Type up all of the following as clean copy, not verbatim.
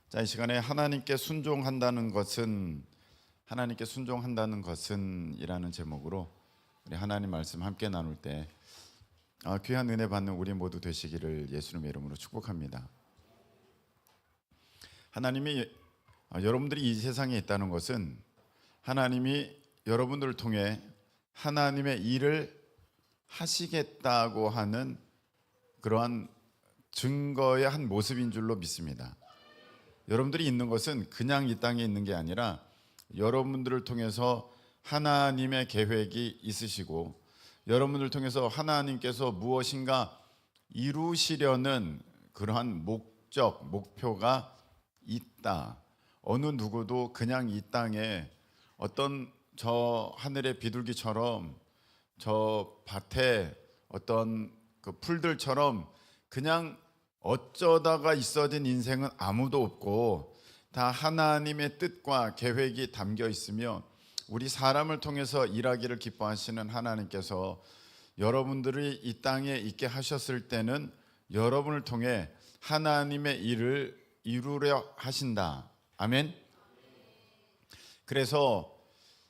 자, 이 시간에 하나님께 순종한다는 것은 이라는 제목으로 우리 하나님 말씀 함께 나눌 때 귀한 은혜 받는 우리 모두 되시기를 예수님의 이름으로 축복합니다. 하나님이 여러분들이 이 세상에 있다는 것은 하나님이 여러분들을 통해 하나님의 일을 하시겠다고 하는 그러한 증거의 한 모습인 줄로 믿습니다. 여러분들이 있는 것은 그냥 이 땅에 있는 게 아니라 여러분들을 통해서 하나님의 계획이 있으시고 여러분들을 통해서 하나님께서 무엇인가 이루시려는 그러한 목적, 목표가 있다. 어느 누구도 그냥 이 땅에 어떤 저 하늘의 비둘기처럼 저 밭에 어떤 그 풀들처럼 그냥 어쩌다가 있어진 인생은 아무도 없고 다 하나님의 뜻과 계획이 담겨 있으며 우리 사람을 통해서 일하기를 기뻐하시는 하나님께서 여러분들이 이 땅에 있게 하셨을 때는 여러분을 통해 하나님의 일을 이루려 하신다. 아멘. 그래서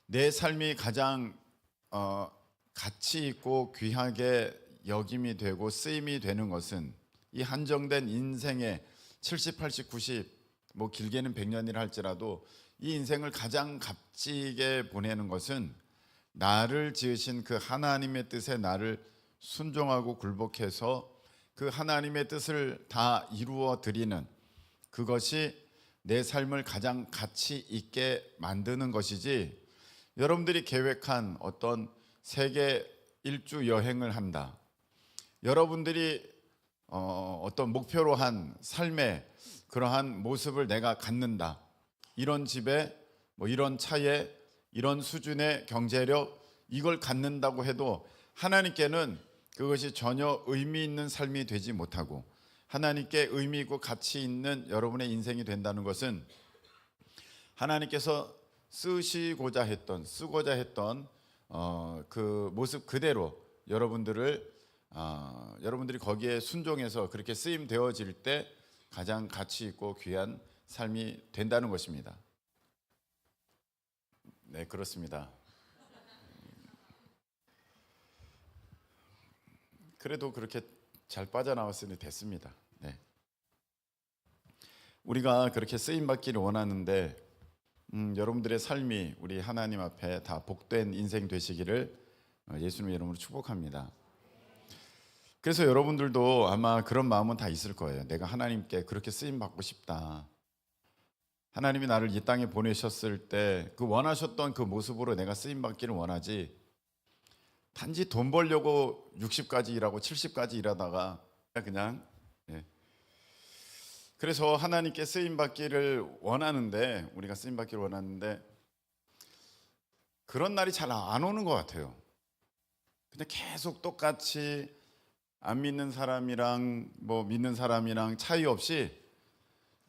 내 삶이 가장 가치 있고 귀하게 여김이 되고 쓰임이 되는 것은 이 한정된 인생의 70, 80, 90, 뭐 길게는 100년이라 할지라도 이 인생을 가장 값지게 보내는 것은 나를 지으신 그 하나님의 뜻에 나를 순종하고 굴복해서 그 하나님의 뜻을 다 이루어 드리는 그것이 내 삶을 가장 가치 있게 만드는 것이지, 여러분들이 계획한 어떤 세계 일주 여행을 한다, 여러분들이 어떤 목표로 한 삶의 그러한 모습을 내가 갖는다, 이런 집에 뭐 이런 차에 이런 수준의 경제력, 이걸 갖는다고 해도 하나님께는 그것이 전혀 의미 있는 삶이 되지 못하고 하나님께 의미 있고 가치 있는 여러분의 인생이 된다는 것은 하나님께서 쓰고자 했던 그 모습 그대로 여러분들이 거기에 순종해서 그렇게 쓰임 되어질 때 가장 가치 있고 귀한 삶이 된다는 것입니다. 네, 그렇습니다. 그래도 그렇게 잘 빠져나왔으니 됐습니다. 네. 우리가 그렇게 쓰임 받기를 원하는데 여러분들의 삶이 우리 하나님 앞에 다 복된 인생 되시기를 예수님의 이름으로 축복합니다. 그래서 여러분들도 아마 그런 마음은 다 있을 거예요. 내가 하나님께 그렇게 쓰임 받고 싶다. 하나님이 나를 이 땅에 보내셨을 때 그 원하셨던 그 모습으로 내가 쓰임 받기를 원하지, 단지 돈 벌려고 60까지 일하고 70까지 일하다가 그냥 그래서 하나님께 쓰임 받기를 원하는데, 우리가 쓰임 받기를 원하는데 그런 날이 잘 안 오는 것 같아요. 그냥 계속 똑같이 안 믿는 사람이랑 뭐 믿는 사람이랑 차이 없이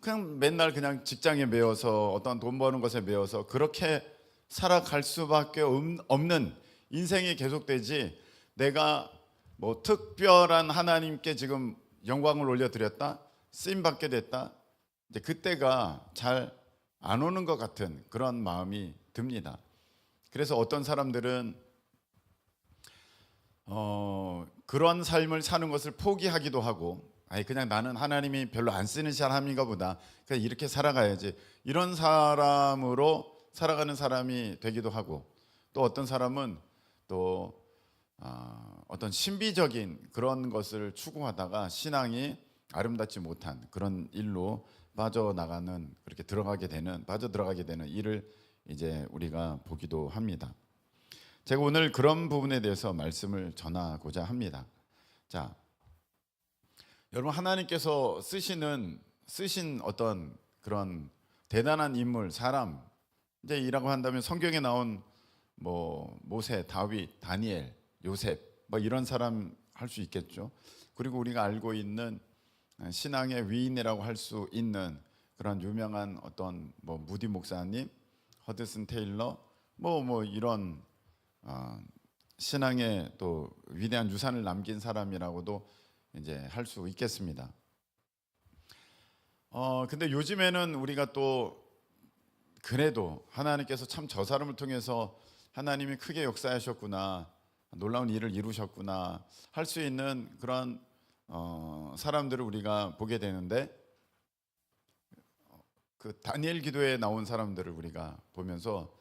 그냥 맨날 그냥 직장에 매여서 어떤 돈 버는 것에 매여서 그렇게 살아갈 수밖에 없는 인생이 계속되지, 내가 뭐 특별한 하나님께 지금 영광을 올려드렸다, 쓰임 받게 됐다, 이제 그때가 잘 안 오는 것 같은 그런 마음이 듭니다. 그래서 어떤 사람들은 그런 삶을 사는 것을 포기하기도 하고, 그냥 나는 하나님이 별로 안 쓰는 사람인가 보다, 그냥 이렇게 살아가야지, 이런 사람으로 살아가는 사람이 되기도 하고, 또 어떤 사람은 또 어떤 신비적인 그런 것을 추구하다가 신앙이 아름답지 못한 그런 일로 빠져나가는, 그렇게 빠져들어가게 되는 일을 이제 우리가 보기도 합니다. 제가 오늘 그런 부분에 대해서 말씀을 전하고자 합니다. 자, 여러분, 하나님께서 쓰신 어떤 그런 대단한 인물, 사람, 이제 이라고 한다면 성경에 나온 뭐 모세, 다윗, 다니엘, 요셉, 뭐 이런 사람 할 수 있겠죠. 그리고 우리가 알고 있는 신앙의 위인이라고 할 수 있는 그런 유명한 어떤 뭐 무디 목사님, 허드슨 테일러, 뭐 이런 신앙의 또 위대한 유산을 남긴 사람이라고도 이제 할 수 있겠습니다. 근데 요즘에는 우리가 또 그래도 하나님께서 참 저 사람을 통해서 하나님이 크게 역사하셨구나, 놀라운 일을 이루셨구나 할 수 있는 그런 사람들을 우리가 보게 되는데, 그 다니엘 기도에 나온 사람들을 우리가 보면서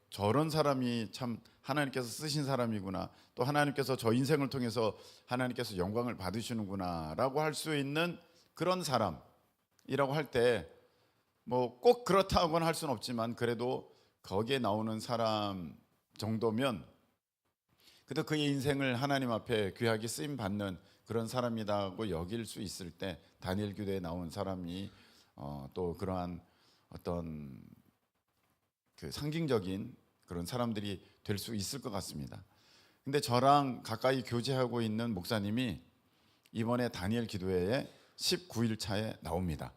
저런 사람이 참 하나님께서 쓰신 사람이구나, 또 하나님께서 저 인생을 통해서 하나님께서 영광을 받으시는구나라고 할 수 있는 그런 사람이라고 할 때, 뭐 꼭 그렇다고는 할 수는 없지만 그래도 거기에 나오는 사람 정도면 그래도 그의 인생을 하나님 앞에 귀하게 쓰임 받는 그런 사람이라고 여길 수 있을 때, 다니엘 기도에 나온 사람이 또 그러한 어떤 그 상징적인 그런 사람들이 될 수 있을 것 같습니다. 근데 저랑 가까이 교제하고 있는 목사님이 이번에 다니엘 기도회에 19일 차에 나옵니다.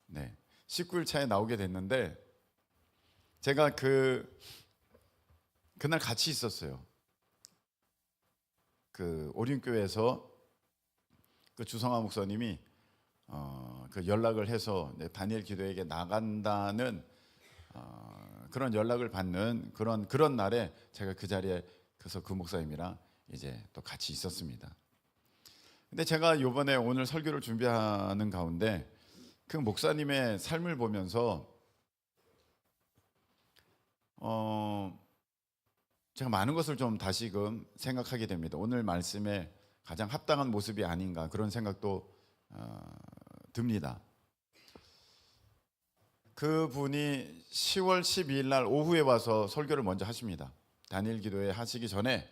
네, 19일 차에 나오게 됐는데, 제가 그날 같이 있었어요. 그 오륜교회에서 그 주성화 목사님이 그 연락을 해서 다니엘 기도회에 나간다는 그런 연락을 받는 그런 날에 제가 그 자리에 그래서 그 목사님이랑 이제 또 같이 있었습니다. 근데 제가 요번에 오늘 설교를 준비하는 가운데 그 목사님의 삶을 보면서 제가 많은 것을 좀 다시금 생각하게 됩니다. 오늘 말씀에 가장 합당한 모습이 아닌가 그런 생각도 듭니다. 그분이 10월 12일 날 오후에 와서 설교를 먼저 하십니다. 다니엘 기도회 하시기 전에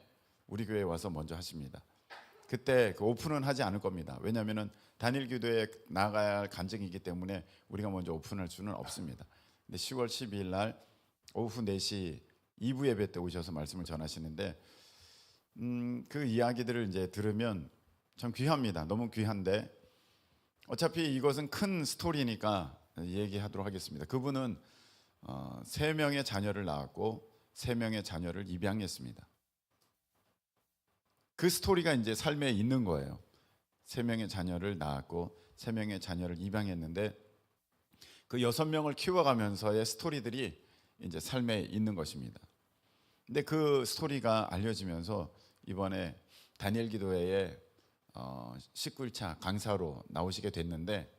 우리 교회에 와서 먼저 하십니다. 그때 그 오픈은 하지 않을 겁니다. 왜냐하면 다니엘 기도회에 나가야 할 간증이기 때문에 우리가 먼저 오픈할 수는 없습니다. 근데 10월 12일 날 오후 4시 2부 예배 때 오셔서 말씀을 전하시는데, 그 이야기들을 이제 들으면 참 귀합니다. 너무 귀한데 어차피 이것은 큰 스토리니까 얘기하도록 하겠습니다. 그분은 3명의 자녀를 낳았고 3명의 자녀를 입양했습니다. 그 스토리가 이제 삶에 있는 거예요. 3명의 자녀를 낳았고 3명의 자녀를 입양했는데 그 6명을 키워가면서의 스토리들이 이제 삶에 있는 것입니다. 근데 그 스토리가 알려지면서 이번에 다니엘 기도회에 19일차 강사로 나오시게 됐는데,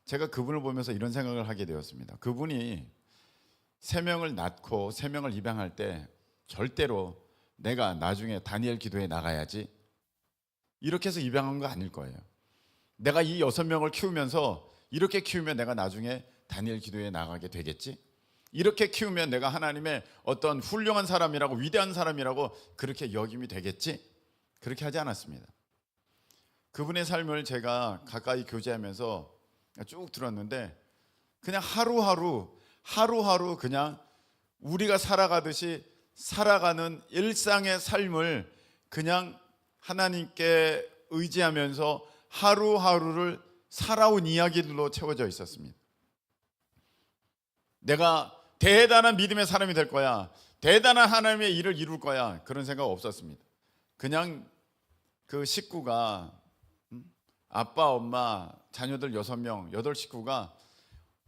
제가 그분을 보면서 이런 생각을 하게 되었습니다. 그분이 3명을 낳고 3명을 입양할 때 절대로 내가 나중에 다니엘 기도회에 나가야지 이렇게 해서 입양한 거 아닐 거예요. 내가 이 6명을 키우면서 이렇게 키우면 내가 나중에 다니엘 기도회에 나가게 되겠지, 이렇게 키우면 내가 하나님의 어떤 훌륭한 사람이라고, 위대한 사람이라고 그렇게 여김이 되겠지, 그렇게 하지 않았습니다. 그분의 삶을 제가 가까이 교제하면서 쭉 들었는데 그냥 하루하루 그냥 우리가 살아가듯이 살아가는 일상의 삶을 그냥 하나님께 의지하면서 하루하루를 살아온 이야기들로 채워져 있었습니다. 내가 대단한 믿음의 사람이 될 거야, 대단한 하나님의 일을 이룰 거야, 그런 생각 없었습니다. 그냥 그 식구가, 아빠, 엄마, 자녀들 6명, 8식구가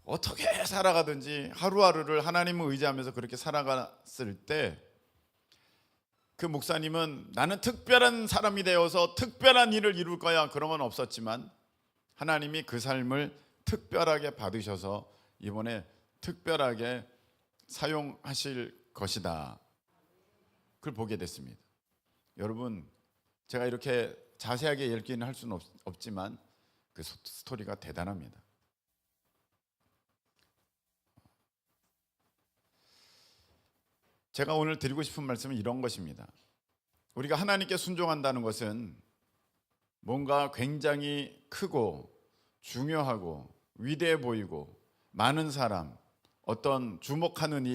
어떻게 살아가든지 하루하루를 하나님을 의지하면서 그렇게 살아갔을 때, 그 목사님은 나는 특별한 사람이 되어서 특별한 일을 이룰 거야, 그런 건 없었지만 하나님이 그 삶을 특별하게 받으셔서 이번에 특별하게 사용하실 것이다, 그걸 보게 됐습니다. 여러분, 제가 이렇게 자세하게 얘기는 할 수는 없지만 그 스토리가 대단합니다. 제가 오늘 드리고 싶은 말씀은 이런 것입니다. 우리가 하나님께 순종한다는 것은 뭔가 굉장히 크고 중요하고 위대해 보이고 많은 사람, 어떤 주목하는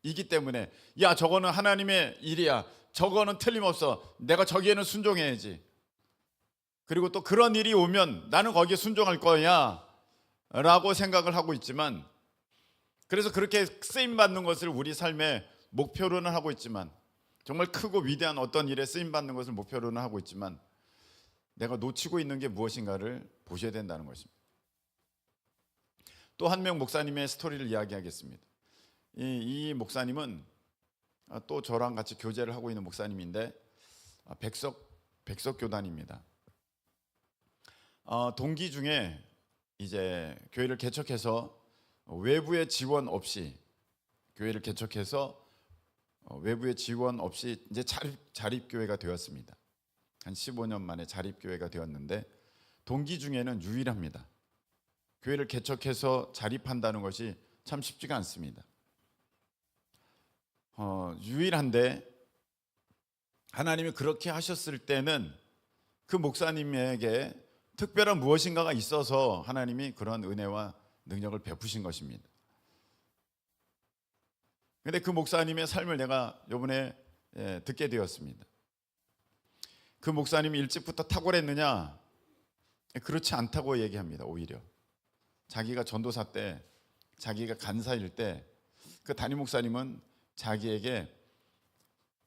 일이기 때문에 야, 저거는 하나님의 일이야, 저거는 틀림없어, 내가 저기에는 순종해야지, 그리고 또 그런 일이 오면 나는 거기에 순종할 거야 라고 생각을 하고 있지만, 그래서 그렇게 쓰임받는 것을 우리 삶의 목표로는 하고 있지만, 정말 크고 위대한 어떤 일에 쓰임받는 것을 목표로는 하고 있지만 내가 놓치고 있는 게 무엇인가를 보셔야 된다는 것입니다. 또 한 명 목사님의 스토리를 이야기하겠습니다. 이 목사님은 또 저랑 같이 교제를 하고 있는 목사님인데 백석 교단입니다. 동기 중에 이제 교회를 개척해서 외부의 지원 없이 교회를 개척해서 외부의 지원 없이 이제 자립교회가 되었습니다. 한 15년 만에 자립교회가 되었는데 동기 중에는 유일합니다. 교회를 개척해서 자립한다는 것이 참 쉽지가 않습니다. 유일한데 하나님이 그렇게 하셨을 때는 그 목사님에게 특별한 무엇인가가 있어서 하나님이 그런 은혜와 능력을 베푸신 것입니다. 그런데 그 목사님의 삶을 내가 이번에 듣게 되었습니다. 그 목사님이 일찍부터 탁월했느냐? 그렇지 않다고 얘기합니다. 오히려 자기가 전도사 때, 자기가 간사일 때 그 담임 목사님은 자기에게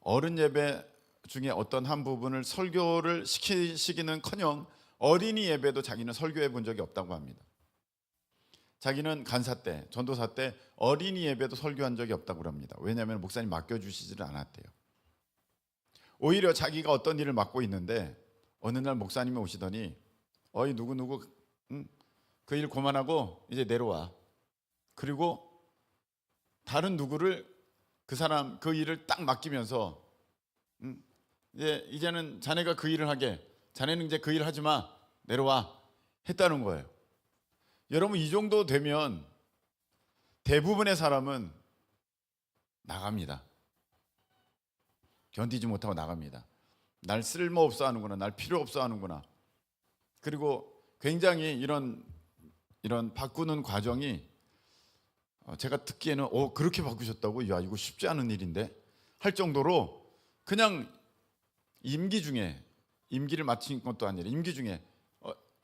어른 예배 중에 어떤 한 부분을 설교를 시키기는커녕 어린이 예배도 자기는 설교해 본 적이 없다고 합니다. 자기는 간사 때, 전도사 때 어린이 예배도 설교한 적이 없다고 합니다. 왜냐하면 목사님 맡겨주시지를 않았대요. 오히려 자기가 어떤 일을 맡고 있는데 어느 날 목사님이 오시더니 어이 누구 그 일 그만하고 이제 내려와. 그리고 다른 누구를 그 사람 그 일을 딱 맡기면서 이제는 자네가 그 일을 하게. 자네는 이제 그 일 하지 마. 내려와. 했다는 거예요. 여러분 이 정도 되면 대부분의 사람은 나갑니다. 견디지 못하고 나갑니다. 날 쓸모없어 하는구나. 날 필요 없어 하는구나. 그리고 굉장히 이런 바꾸는 과정이 제가 듣기에는 그렇게 바꾸셨다고? 야 이거 쉽지 않은 일인데 할 정도로 그냥 임기를 마친 것도 아니라 임기 중에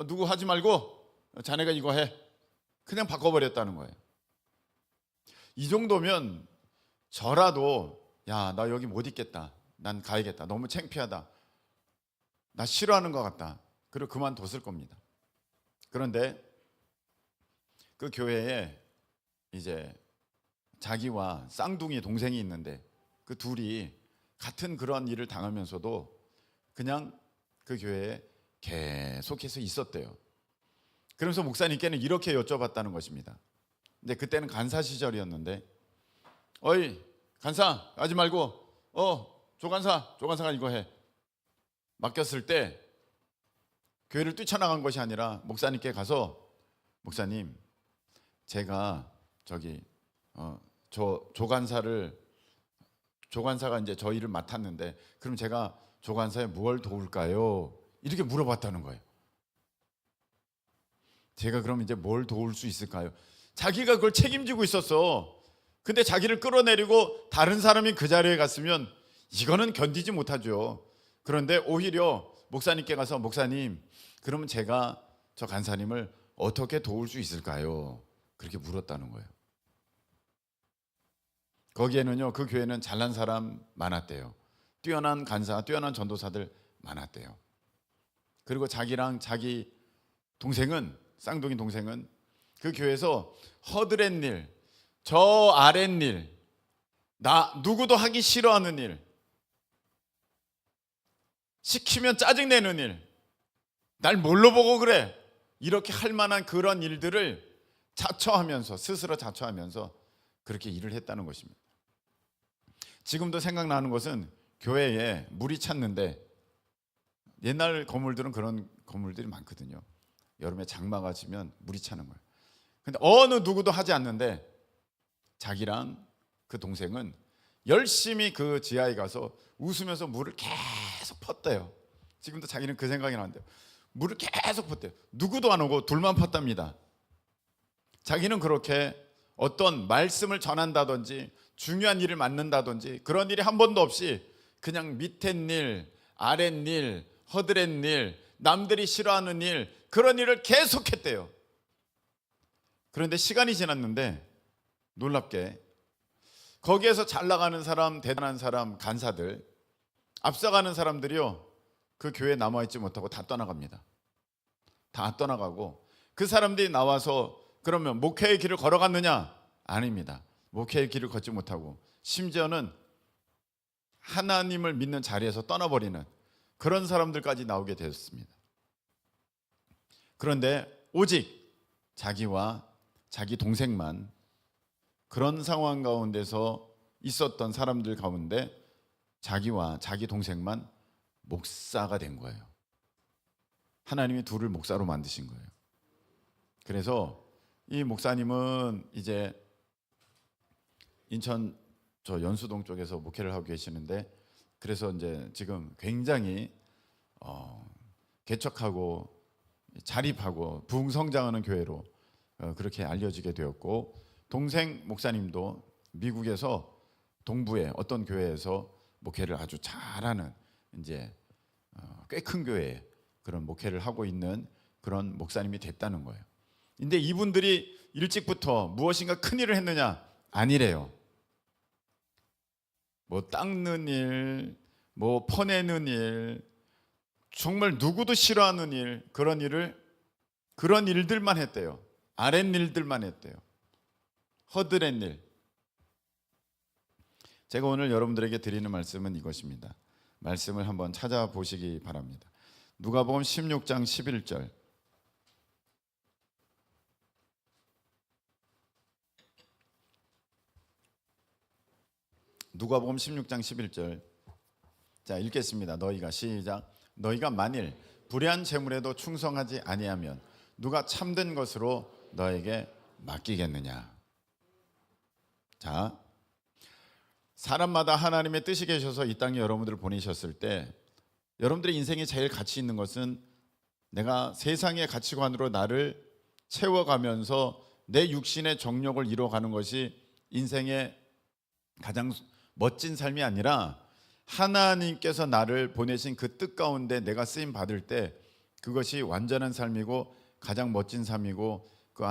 누구 하지 말고 자네가 이거 해. 그냥 바꿔버렸다는 거예요. 이 정도면 저라도 야 나 여기 못 있겠다. 난 가야겠다. 너무 창피하다. 나 싫어하는 것 같다. 그리고 그만뒀을 겁니다. 그런데 그 교회에 이제 자기와 쌍둥이 동생이 있는데 그 둘이 같은 그런 일을 당하면서도 그냥 그 교회에 계속해서 있었대요. 그러면서 목사님께는 이렇게 여쭤봤다는 것입니다. 근데 그때는 간사 시절이었는데 어이 간사 하지 말고 조간사가 이거 해. 맡겼을 때 교회를 뛰쳐나간 것이 아니라 목사님께 가서 목사님 제가 조간사가 이제 저 일을 맡았는데 그럼 제가 조간사에 무엇을 도울까요? 이렇게 물어봤다는 거예요. 제가 그럼 이제 뭘 도울 수 있을까요? 자기가 그걸 책임지고 있었어. 근데 자기를 끌어내리고 다른 사람이 그 자리에 갔으면 이거는 견디지 못하죠. 그런데 오히려 목사님께 가서 목사님 그러면 제가 저 간사님을 어떻게 도울 수 있을까요? 그렇게 물었다는 거예요. 거기에는요 그 교회는 잘난 사람 많았대요. 뛰어난 간사, 뛰어난 전도사들 많았대요. 그리고 자기랑 자기 동생은 쌍둥이 동생은 그 교회에서 허드렛 일, 저 아랫 일, 나 누구도 하기 싫어하는 일, 시키면 짜증내는 일, 날 뭘로 보고 그래? 이렇게 할 만한 그런 일들을 스스로 자처하면서 그렇게 일을 했다는 것입니다. 지금도 생각나는 것은 교회에 물이 찼는데 옛날 건물들은 그런 건물들이 많거든요. 여름에 장마가 지면 물이 차는 거예요. 근데 어느 누구도 하지 않는데 자기랑 그 동생은 열심히 그 지하에 가서 웃으면서 물을 계속 펐대요. 지금도 자기는 그 생각이 나는데요. 물을 계속 폈대요. 누구도 안 오고 둘만 폈답니다. 자기는 그렇게 어떤 말씀을 전한다든지 중요한 일을 맡는다든지 그런 일이 한 번도 없이 그냥 밑에 일, 아랫 일, 허드렛 일, 남들이 싫어하는 일, 그런 일을 계속했대요. 그런데 시간이 지났는데 놀랍게 거기에서 잘 나가는 사람, 대단한 사람, 간사들, 앞서가는 사람들이요 그 교회에 남아있지 못하고 다 떠나갑니다. 다 떠나가고 그 사람들이 나와서 그러면 목회의 길을 걸어갔느냐? 아닙니다. 목회의 길을 걷지 못하고 심지어는 하나님을 믿는 자리에서 떠나버리는 그런 사람들까지 나오게 되었습니다. 그런데 오직 자기와 자기 동생만 그런 상황 가운데서 있었던 사람들 가운데 자기와 자기 동생만 목사가 된 거예요. 하나님이 둘을 목사로 만드신 거예요. 그래서 이 목사님은 이제 인천 저 연수동 쪽에서 목회를 하고 계시는데, 그래서 이제 지금 굉장히 개척하고 자립하고 부흥성장하는 교회로 그렇게 알려지게 되었고, 동생 목사님도 미국에서 동부의 어떤 교회에서 목회를 아주 잘하는 이제 꽤 큰 교회에 그런 목회를 하고 있는 그런 목사님이 됐다는 거예요. 근데 이분들이 일찍부터 무엇인가 큰 일을 했느냐? 아니래요. 뭐 닦는 일, 뭐 퍼내는 일, 정말 누구도 싫어하는 일, 그런 일들만 했대요. 아랫일들만 했대요. 허드렛 일. 제가 오늘 여러분들에게 드리는 말씀은 이것입니다. 말씀을 한번 찾아보시기 바랍니다. 누가복음 16장 11절. 누가복음 16장 11절. 자, 읽겠습니다. 너희가 시작. 너희가 만일 불의한 재물에도 충성하지 아니하면 누가 참된 것으로 너에게 맡기겠느냐. 자, 사람마다 하나님의 뜻이 계셔서 이 땅에 여러분들을 보내셨을 때 여러분들의 인생에 제일 가치 있는 것은 내가 세상의 가치관으로 나를 채워가면서 내 육신의 정욕을 이뤄가는 것이 인생의 가장 멋진 삶이 아니라, 하나님께서 나를 보내신 그 뜻 가운데 내가 쓰임 받을 때 그것이 완전한 삶이고 가장 멋진 삶이고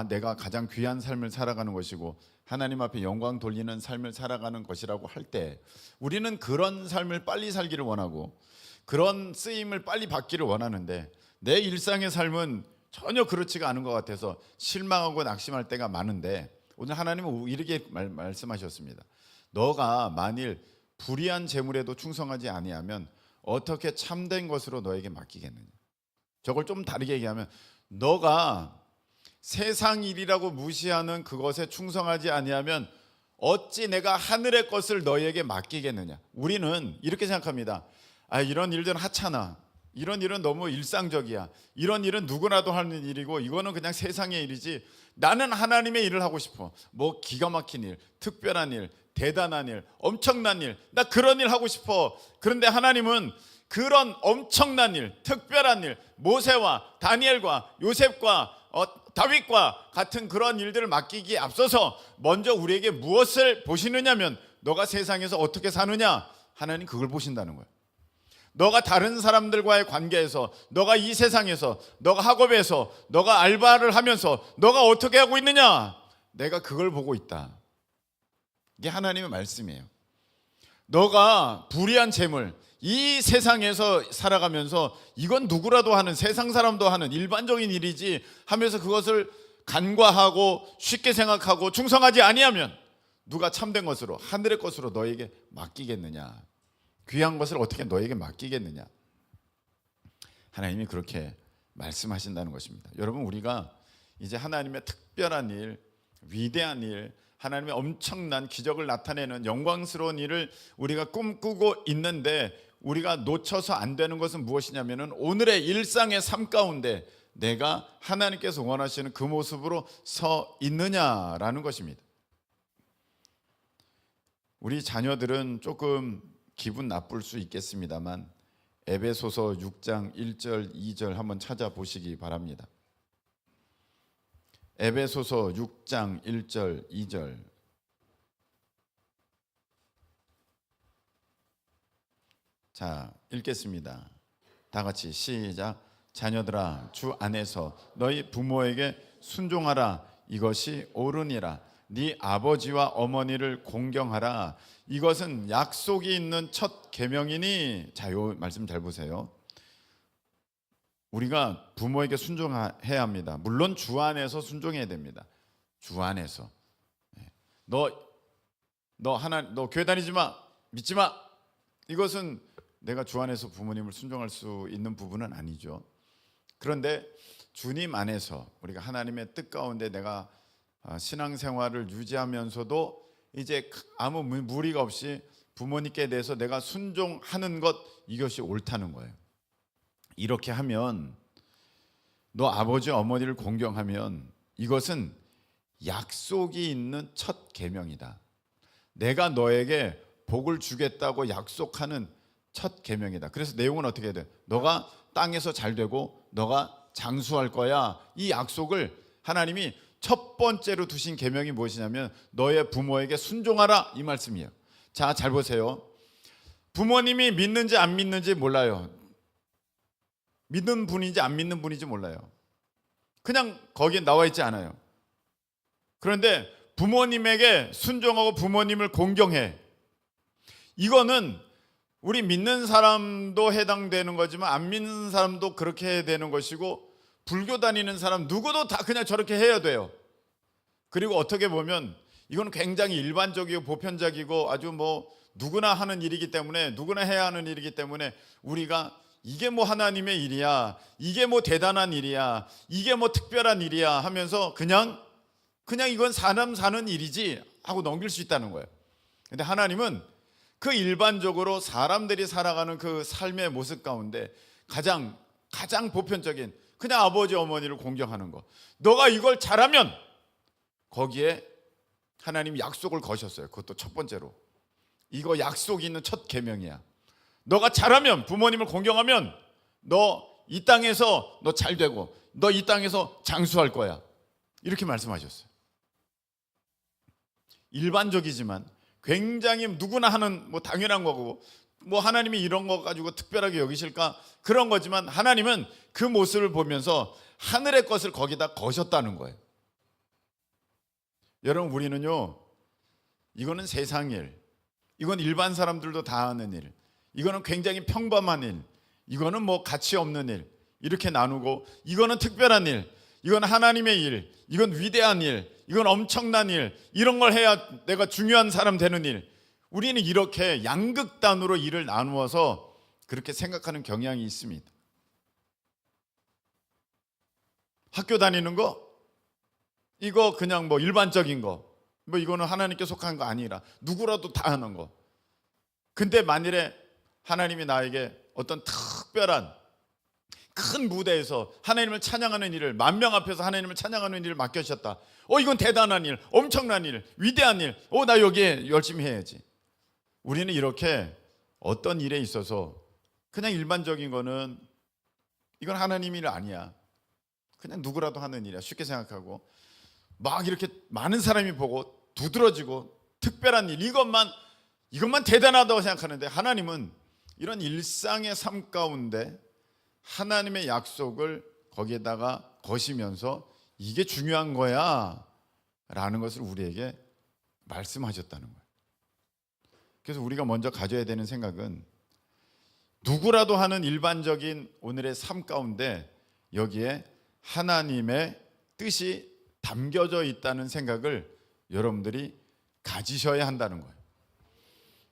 내가 가장 귀한 삶을 살아가는 것이고 하나님 앞에 영광 돌리는 삶을 살아가는 것이라고 할 때, 우리는 그런 삶을 빨리 살기를 원하고 그런 쓰임을 빨리 받기를 원하는데, 내 일상의 삶은 전혀 그렇지가 않은 것 같아서 실망하고 낙심할 때가 많은데, 오늘 하나님은 이렇게 말씀하셨습니다. 너가 만일 불의한 재물에도 충성하지 아니하면 어떻게 참된 것으로 너에게 맡기겠느냐. 저걸 좀 다르게 얘기하면, 너가 세상 일이라고 무시하는 그것에 충성하지 아니하면 어찌 내가 하늘의 것을 너희에게 맡기겠느냐. 우리는 이렇게 생각합니다. 이런 일들은 하찮아. 이런 일은 너무 일상적이야. 이런 일은 누구나도 하는 일이고 이거는 그냥 세상의 일이지. 나는 하나님의 일을 하고 싶어. 뭐 기가 막힌 일, 특별한 일, 대단한 일, 엄청난 일, 나 그런 일 하고 싶어. 그런데 하나님은 그런 엄청난 일, 특별한 일, 모세와 다니엘과 요셉과 다윗과 같은 그런 일들을 맡기기에 앞서서 먼저 우리에게 무엇을 보시느냐면, 너가 세상에서 어떻게 사느냐. 하나님 그걸 보신다는 거예요. 너가 다른 사람들과의 관계에서, 너가 이 세상에서, 너가 학업에서, 너가 알바를 하면서 너가 어떻게 하고 있느냐, 내가 그걸 보고 있다. 이게 하나님의 말씀이에요. 너가 불의한 재물, 이 세상에서 살아가면서 이건 누구라도 하는, 세상 사람도 하는 일반적인 일이지 하면서 그것을 간과하고 쉽게 생각하고 충성하지 아니하면 누가 참된 것으로, 하늘의 것으로 너에게 맡기겠느냐. 귀한 것을 어떻게 너에게 맡기겠느냐. 하나님이 그렇게 말씀하신다는 것입니다. 여러분, 우리가 이제 하나님의 특별한 일, 위대한 일, 하나님의 엄청난 기적을 나타내는 영광스러운 일을 우리가 꿈꾸고 있는데, 우리가 놓쳐서 안 되는 것은 무엇이냐면은 오늘의 일상의 삶 가운데 내가 하나님께서 원하시는 그 모습으로 서 있느냐라는 것입니다. 우리 자녀들은 조금 기분 나쁠 수 있겠습니다만 에베소서 6장 1절 2절 한번 찾아보시기 바랍니다. 에베소서 6장 1절 2절. 자, 읽겠습니다. 다 같이 시작. 자녀들아, 주 안에서 너희 부모에게 순종하라. 이것이 옳으니라. 네 아버지와 어머니를 공경하라. 이것은 약속이 있는 첫 계명이니. 자, 요 말씀 잘 보세요. 우리가 부모에게 순종해야 합니다. 물론 주 안에서 순종해야 됩니다. 주 안에서. 너 교회 다니지 마, 믿지 마. 이것은 내가 주 안에서 부모님을 순종할 수 있는 부분은 아니죠. 그런데 주님 안에서 우리가 하나님의 뜻 가운데 내가 신앙생활을 유지하면서도 이제 아무 무리가 없이 부모님께 대해서 내가 순종하는 것, 이것이 옳다는 거예요. 이렇게 하면, 너 아버지 어머니를 공경하면 이것은 약속이 있는 첫 계명이다. 내가 너에게 복을 주겠다고 약속하는 첫 계명이다. 그래서 내용은 어떻게 해야 돼? 너가 땅에서 잘 되고 너가 장수할 거야. 이 약속을 하나님이 첫 번째로 두신 계명이 무엇이냐면 너의 부모에게 순종하라, 이 말씀이에요. 자, 잘 보세요. 부모님이 믿는지 안 믿는지 몰라요. 믿는 분인지 안 믿는 분인지 몰라요. 그냥 거기에 나와 있지 않아요. 그런데 부모님에게 순종하고 부모님을 공경해. 이거는 우리 믿는 사람도 해당되는 거지만 안 믿는 사람도 그렇게 해야 되는 것이고, 불교 다니는 사람 누구도 다 그냥 저렇게 해야 돼요. 그리고 어떻게 보면 이건 굉장히 일반적이고 보편적이고 아주 누구나 하는 일이기 때문에, 누구나 해야 하는 일이기 때문에 우리가 이게 하나님의 일이야, 이게 대단한 일이야, 이게 특별한 일이야 하면서 그냥 이건 사람 사는 일이지 하고 넘길 수 있다는 거예요. 근데 하나님은 그 일반적으로 사람들이 살아가는 그 삶의 모습 가운데 가장 보편적인, 그냥 아버지 어머니를 공경하는 거, 너가 이걸 잘하면 거기에 하나님이 약속을 거셨어요. 그것도 첫 번째로. 이거 약속이 있는 첫 계명이야. 너가 잘하면, 부모님을 공경하면 너 이 땅에서 너 잘 되고 너 이 땅에서 장수할 거야, 이렇게 말씀하셨어요. 일반적이지만 굉장히 누구나 하는 당연한 거고, 하나님이 이런 거 가지고 특별하게 여기실까, 그런 거지만 하나님은 그 모습을 보면서 하늘의 것을 거기다 거셨다는 거예요. 여러분, 우리는요, 이거는 세상 일, 이건 일반 사람들도 다 하는 일, 이거는 굉장히 평범한 일, 이거는 가치 없는 일, 이렇게 나누고, 이거는 특별한 일, 이건 하나님의 일, 이건 위대한 일, 이건 엄청난 일, 이런 걸 해야 내가 중요한 사람 되는 일, 우리는 이렇게 양극단으로 일을 나누어서 그렇게 생각하는 경향이 있습니다. 학교 다니는 거, 이거 그냥 일반적인 거, 이거는 하나님께 속한 거 아니라 누구라도 다 하는 거. 근데 만일에 하나님이 나에게 어떤 특별한 큰 무대에서 하나님을 찬양하는 일을, 10,000명 앞에서 하나님을 찬양하는 일을 맡겨주셨다. 이건 대단한 일, 엄청난 일, 위대한 일, 나 여기에 열심히 해야지. 우리는 이렇게 어떤 일에 있어서 그냥 일반적인 거는 이건 하나님 일 아니야, 그냥 누구라도 하는 일이야, 쉽게 생각하고 이렇게 많은 사람이 보고 두드러지고 특별한 일, 이것만 대단하다고 생각하는데, 하나님은 이런 일상의 삶 가운데 하나님의 약속을 거기에다가 거시면서 이게 중요한 거야 라는 것을 우리에게 말씀하셨다는 거예요. 그래서 우리가 먼저 가져야 되는 생각은, 누구라도 하는 일반적인 오늘의 삶 가운데 여기에 하나님의 뜻이 담겨져 있다는 생각을 여러분들이 가지셔야 한다는 거예요.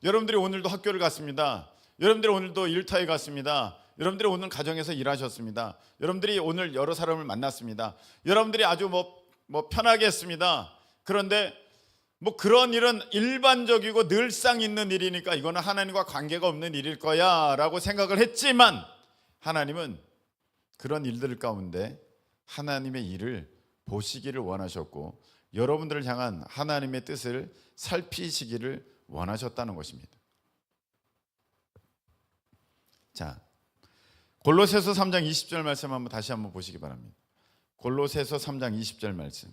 여러분들이 오늘도 학교를 갔습니다. 여러분들이 오늘도 일터에 갔습니다. 여러분들이 오늘 가정에서 일하셨습니다. 여러분들이 오늘 여러 사람을 만났습니다. 여러분들이 아주 편하게 했습니다. 그런데 그런 일은 일반적이고 늘상 있는 일이니까 이거는 하나님과 관계가 없는 일일 거야 라고 생각을 했지만, 하나님은 그런 일들 가운데 하나님의 일을 보시기를 원하셨고, 여러분들을 향한 하나님의 뜻을 살피시기를 원하셨다는 것입니다. 자, 골로새서 3장 20절 말씀 다시 한번 보시기 바랍니다. 골로새서 3장 20절 말씀.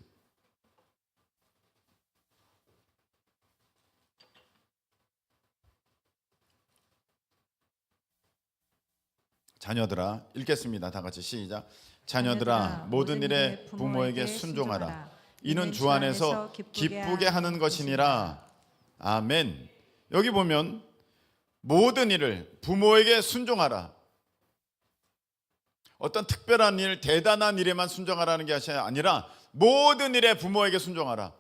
자녀들아, 읽겠습니다. 다 같이 시작. 자녀들아, 모든 일에 부모에게 순종하라. 이는 주 안에서 기쁘게 하는 것이니라. 아멘. 여기 보면 모든 일을 부모에게 순종하라. 어떤 특별한 일, 대단한 일에만 순종하라는 게 아니라 모든 일에 부모에게 순종하라.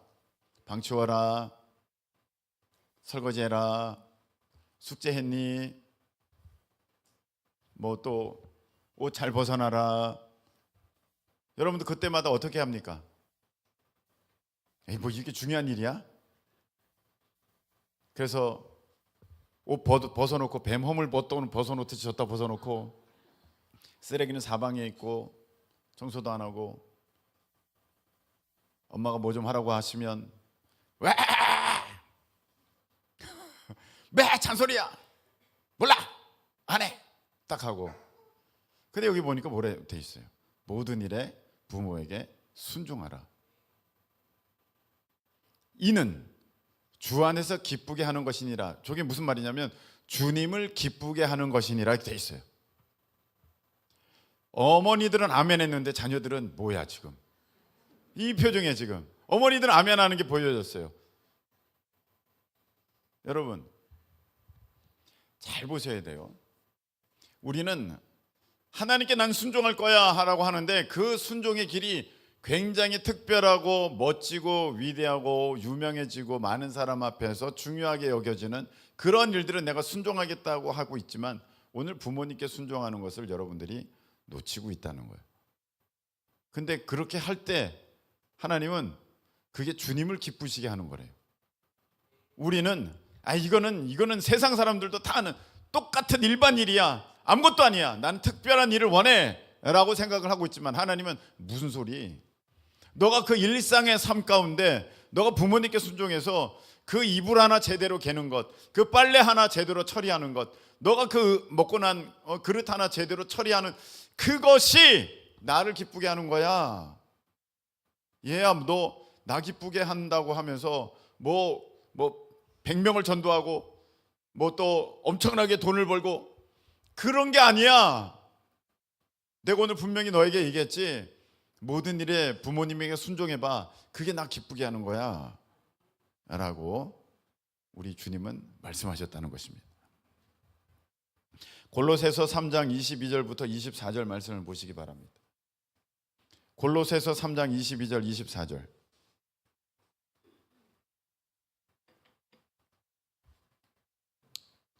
방 치워라, 설거지해라, 숙제했니, 뭐 또 옷 잘 벗어나라. 여러분들 그때마다 어떻게 합니까? 에이, 뭐 이게 중요한 일이야? 그래서 옷 벗어놓고 뱀 허물 벗어놓듯이 줬다 벗어놓고, 쓰레기는 사방에 있고 청소도 안 하고, 엄마가 뭐 좀 하라고 하시면 왜? 왜 잔소리야? 몰라, 안 해, 딱 하고. 근데 여기 보니까 뭐래 돼 있어요? 모든 일에 부모에게 순종하라. 이는 주 안에서 기쁘게 하는 것이니라. 저게 무슨 말이냐면 주님을 기쁘게 하는 것이니라 이렇게 돼 있어요. 어머니들은 아멘 했는데 자녀들은 뭐야 지금? 이 표정에 지금 어머니들은 아멘 하는 게 보여졌어요. 여러분 잘 보셔야 돼요. 우리는 하나님께 난 순종할 거야 하라고 하는데 그 순종의 길이 굉장히 특별하고 멋지고 위대하고 유명해지고 많은 사람 앞에서 중요하게 여겨지는 그런 일들은 내가 순종하겠다고 하고 있지만 오늘 부모님께 순종하는 것을 여러분들이 놓치고 있다는 거예요. 근데 그렇게 할 때 하나님은 그게 주님을 기쁘시게 하는 거래요. 우리는 이거는 세상 사람들도 다 아는 똑같은 일반 일이야, 아무것도 아니야, 난 특별한 일을 원해 라고 생각을 하고 있지만 하나님은 무슨 소리? 너가 그 일상의 삶 가운데 너가 부모님께 순종해서 그 이불 하나 제대로 개는 것, 그 빨래 하나 제대로 처리하는 것, 너가 그 먹고 난 그릇 하나 제대로 처리하는 그것이 나를 기쁘게 하는 거야. 얘야, 너 나 기쁘게 한다고 하면서 뭐 100명을 전도하고 뭐 또 엄청나게 돈을 벌고 그런 게 아니야. 내가 오늘 분명히 너에게 얘기했지. 모든 일에 부모님에게 순종해봐. 그게 나 기쁘게 하는 거야 라고 우리 주님은 말씀하셨다는 것입니다. 골로새서 3장 22절부터 24절 말씀을 보시기 바랍니다. 골로새서 3장 22절 24절.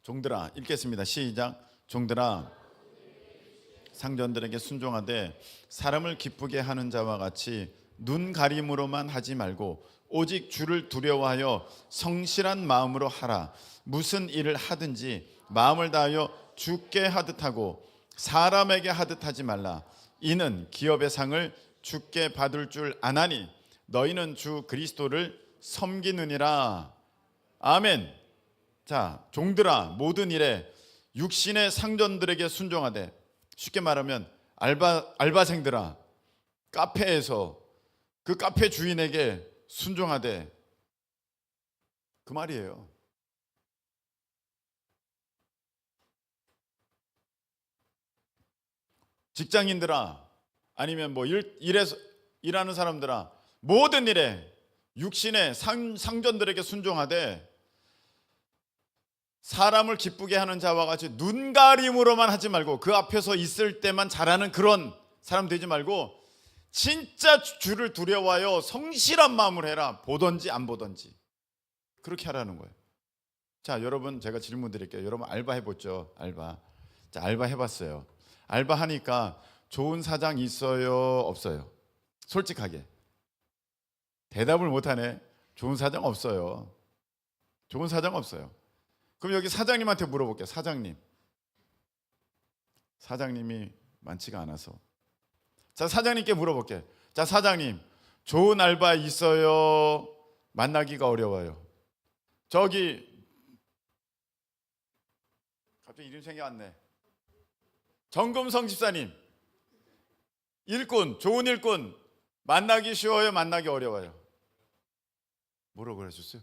종들아, 읽겠습니다. 시작. 종들아, 상전들에게 순종하되 사람을 기쁘게 하는 자와 같이 눈 가림으로만 하지 말고 오직 주를 두려워하여 성실한 마음으로 하라. 무슨 일을 하든지 마음을 다하여 주께 하듯 하고 사람에게 하듯 하지 말라. 이는 기업의 상을 주께 받을 줄 아나니 너희는 주 그리스도를 섬기느니라. 아멘. 자, 종들아, 모든 일에 육신의 상전들에게 순종하되, 쉽게 말하면 알바생들아, 카페에서 그 카페 주인에게 순종하되, 그 말이에요. 직장인들아, 아니면 뭐 일에서 일하는 사람들아, 모든 일에 육신의 상전들에게 순종하되 사람을 기쁘게 하는 자와 같이 눈가림으로만 하지 말고 그 앞에서 있을 때만 잘하는 그런 사람 되지 말고 진짜 주를 두려워하여 성실한 마음을 해라. 보든지 안 보든지 그렇게 하라는 거예요. 자, 여러분 제가 질문 드릴게요. 여러분 알바 해봤죠? 알바. 자, 알바 해봤어요. 알바 하니까 좋은 사장 있어요? 없어요? 솔직하게 대답을 못하네. 좋은 사장 없어요. 좋은 사장 없어요. 그럼 여기 사장님한테 물어볼게요. 사장님이 많지가 않아서. 자, 사장님께 물어볼게요. 자, 사장님, 좋은 알바 있어요? 만나기가 어려워요. 저기 갑자기 이름 생각 안 나. 정금성 집사님, 일꾼, 좋은 일꾼 만나기 쉬워요? 만나기 어려워요? 뭐라고 그러셨어요?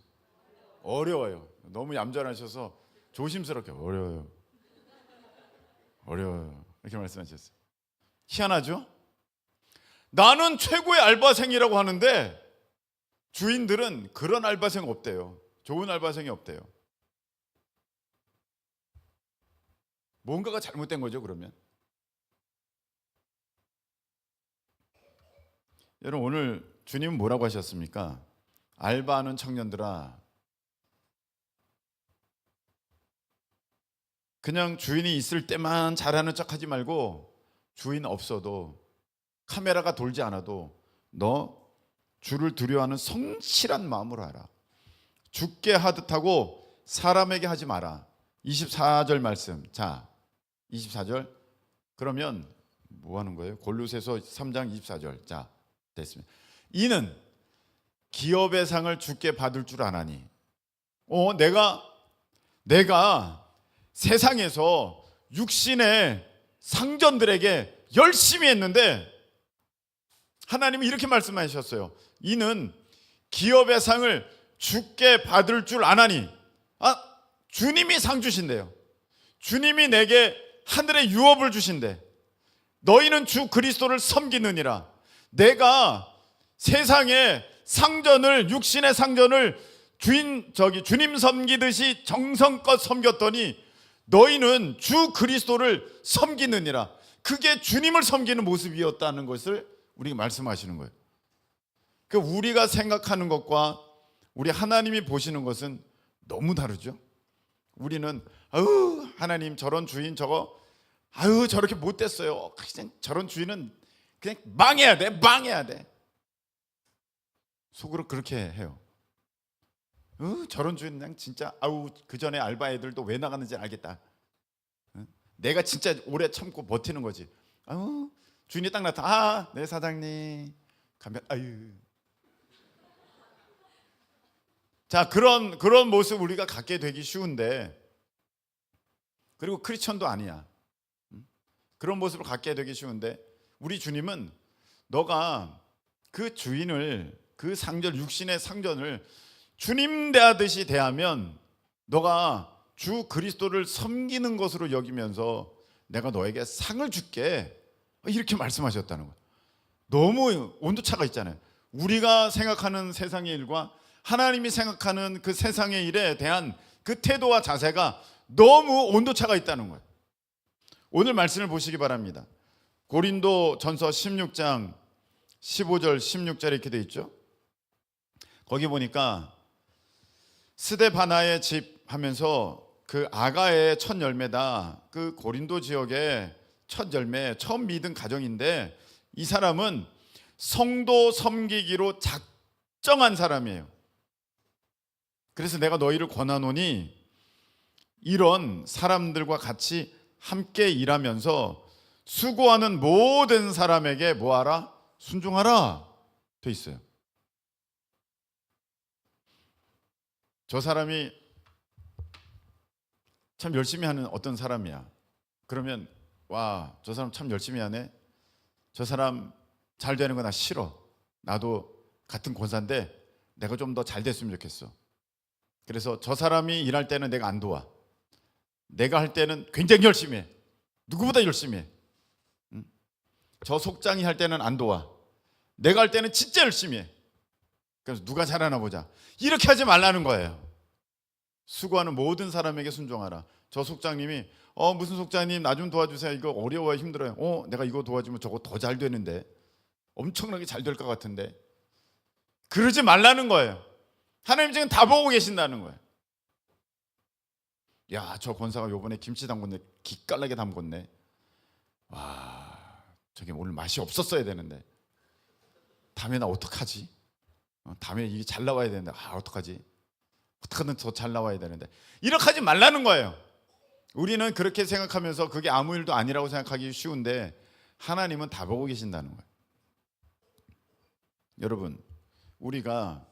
어려워요. 너무 얌전하셔서 조심스럽게 어려워요. 이렇게 말씀하셨어요. 희한하죠? 나는 최고의 알바생이라고 하는데 주인들은 그런 알바생 없대요. 좋은 알바생이 없대요. 뭔가가 잘못된 거죠, 그러면. 여러분, 오늘 주님은 뭐라고 하셨습니까? 알바하는 청년들아, 그냥 주인이 있을 때만 잘하는 척하지 말고 주인 없어도 카메라가 돌지 않아도 너 주를 두려워하는 성실한 마음으로 하라. 주께 하듯 하고 사람에게 하지 마라. 24절 말씀. 자, 24절. 그러면 뭐 하는 거예요? 골로새서 3장 24절. 자, 됐습니다. 이는 기업의 상을 주께 받을 줄 아나니. 내가 세상에서 육신의 상전들에게 열심히 했는데 하나님이 이렇게 말씀하셨어요. 이는 기업의 상을 주께 받을 줄 아나니. 주님이 상 주신대요. 주님이 내게 하늘의 유업을 주신대. 너희는 주 그리스도를 섬기느니라. 내가 세상의 상전을, 육신의 상전을 주님 섬기듯이 정성껏 섬겼더니 너희는 주 그리스도를 섬기느니라. 그게 주님을 섬기는 모습이었다는 것을 우리가 말씀하시는 거예요. 그러니까 우리가 생각하는 것과 우리 하나님이 보시는 것은 너무 다르죠. 우리는 하나님 저런 주인 저렇게 못됐어요. 그냥 저런 주인은 그냥 망해야 돼. 속으로 그렇게 해요. 저런 주인 그냥 진짜 그 전에 알바 애들도 왜 나갔는지 알겠다. 내가 진짜 오래 참고 버티는 거지. 주인이 딱 나타나. 네 사장님. 가면 자, 그런 모습 우리가 갖게 되기 쉬운데, 그리고 크리스천도 아니야. 그런 모습을 갖게 되기 쉬운데, 우리 주님은 너가 그 주인을, 그 상전, 육신의 상전을 주님 대하듯이 대하면 너가 주 그리스도를 섬기는 것으로 여기면서 내가 너에게 상을 줄게, 이렇게 말씀하셨다는 거예요. 너무 온도차가 있잖아요. 우리가 생각하는 세상의 일과 하나님이 생각하는 그 세상의 일에 대한 그 태도와 자세가 너무 온도차가 있다는 거예요. 오늘 말씀을 보시기 바랍니다. 고린도 전서 16장 15절 16절에 이렇게 돼 있죠. 거기 보니까 스데바나의 집 하면서 그 아가의 첫 열매다. 그 고린도 지역의 첫 열매, 처음 믿은 가정인데 이 사람은 성도 섬기기로 작정한 사람이에요. 그래서 내가 너희를 권하노니 이런 사람들과 같이 함께 일하면서 수고하는 모든 사람에게 뭐하라? 순종하라 돼 있어요. 저 사람이 참 열심히 하는 어떤 사람이야. 그러면 와, 저 사람 참 열심히 하네. 저 사람 잘 되는 거 나 싫어. 나도 같은 권사인데 내가 좀 더 잘 됐으면 좋겠어. 그래서 저 사람이 일할 때는 내가 안 도와. 내가 할 때는 굉장히 열심히 해. 누구보다 열심히 해. 저 속장이 할 때는 안 도와. 내가 할 때는 진짜 열심히 해. 그래서 누가 잘하나 보자. 이렇게 하지 말라는 거예요. 수고하는 모든 사람에게 순종하라. 저 속장님이 무슨 속장님 나 좀 도와주세요. 이거 어려워요, 힘들어요. 내가 이거 도와주면 저거 더 잘 되는데, 엄청나게 잘 될 것 같은데. 그러지 말라는 거예요. 하나님 지금 다 보고 계신다는 거예요. 야, 저 권사가 요번에 김치 담궜네. 기깔나게 담궜네. 와, 저게 오늘 맛이 없었어야 되는데. 다음에 나 어떡하지? 다음에 이게 잘 나와야 되는데 어떡하지? 어떻게든 더 잘 나와야 되는데. 이렇게 하지 말라는 거예요. 우리는 그렇게 생각하면서 그게 아무 일도 아니라고 생각하기 쉬운데 하나님은 다 보고 계신다는 거예요. 여러분, 우리가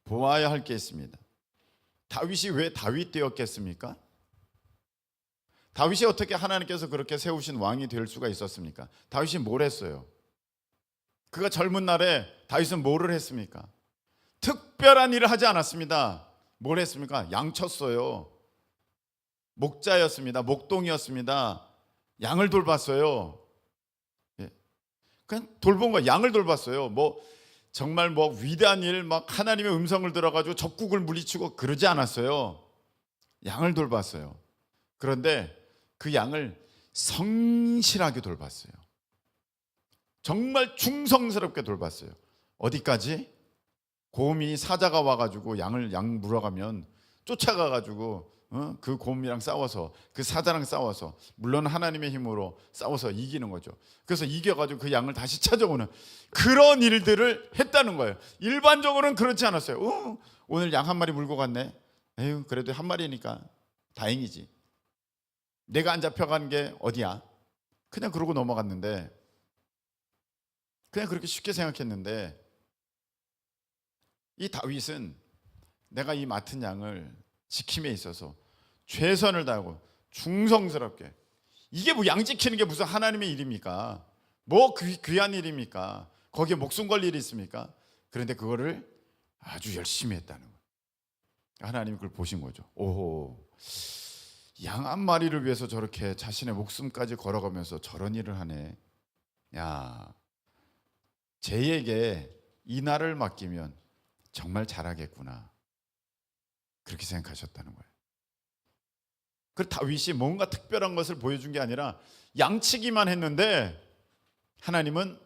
보아야 할 게 있습니다. 다윗이 왜 다윗 되었겠습니까? 다윗이 어떻게 하나님께서 그렇게 세우신 왕이 될 수가 있었습니까? 다윗이 뭘 했어요? 그가 젊은 날에 다윗은 뭐를 했습니까? 특별한 일을 하지 않았습니다. 뭘 했습니까? 양 쳤어요. 목자였습니다. 목동이었습니다. 양을 돌봤어요. 그냥 돌본 거야. 양을 돌봤어요. 정말 위대한 일, 하나님의 음성을 들어가지고 적국을 물리치고 그러지 않았어요. 양을 돌봤어요. 그런데 그 양을 성실하게 돌봤어요. 정말 충성스럽게 돌봤어요. 어디까지? 곰이 사자가 와가지고 양 물어가면 쫓아가가지고 그 곰이랑 싸워서 그 사자랑 싸워서 물론 하나님의 힘으로 싸워서 이기는 거죠. 그래서 이겨가지고 그 양을 다시 찾아오는 그런 일들을 했다는 거예요. 일반적으로는 그렇지 않았어요. 오늘 양 한 마리 물고 갔네. 에휴, 그래도 한 마리니까 다행이지. 내가 안 잡혀간 게 어디야? 그냥 그러고 넘어갔는데, 그냥 그렇게 쉽게 생각했는데, 이 다윗은 내가 이 맡은 양을 지킴에 있어서 최선을 다하고 충성스럽게, 이게 뭐 양 지키는 게 무슨 하나님의 일입니까? 뭐 귀한 일입니까? 거기에 목숨 걸 일이 있습니까? 그런데 그거를 아주 열심히 했다는 거예요. 하나님이 그걸 보신 거죠. 오호, 양 한 마리를 위해서 저렇게 자신의 목숨까지 걸어가면서 저런 일을 하네. 야, 쟤에게 이 날을 맡기면 정말 잘하겠구나. 그렇게 생각하셨다는 거예요. 그 다윗이 뭔가 특별한 것을 보여준 게 아니라 양치기만 했는데 하나님은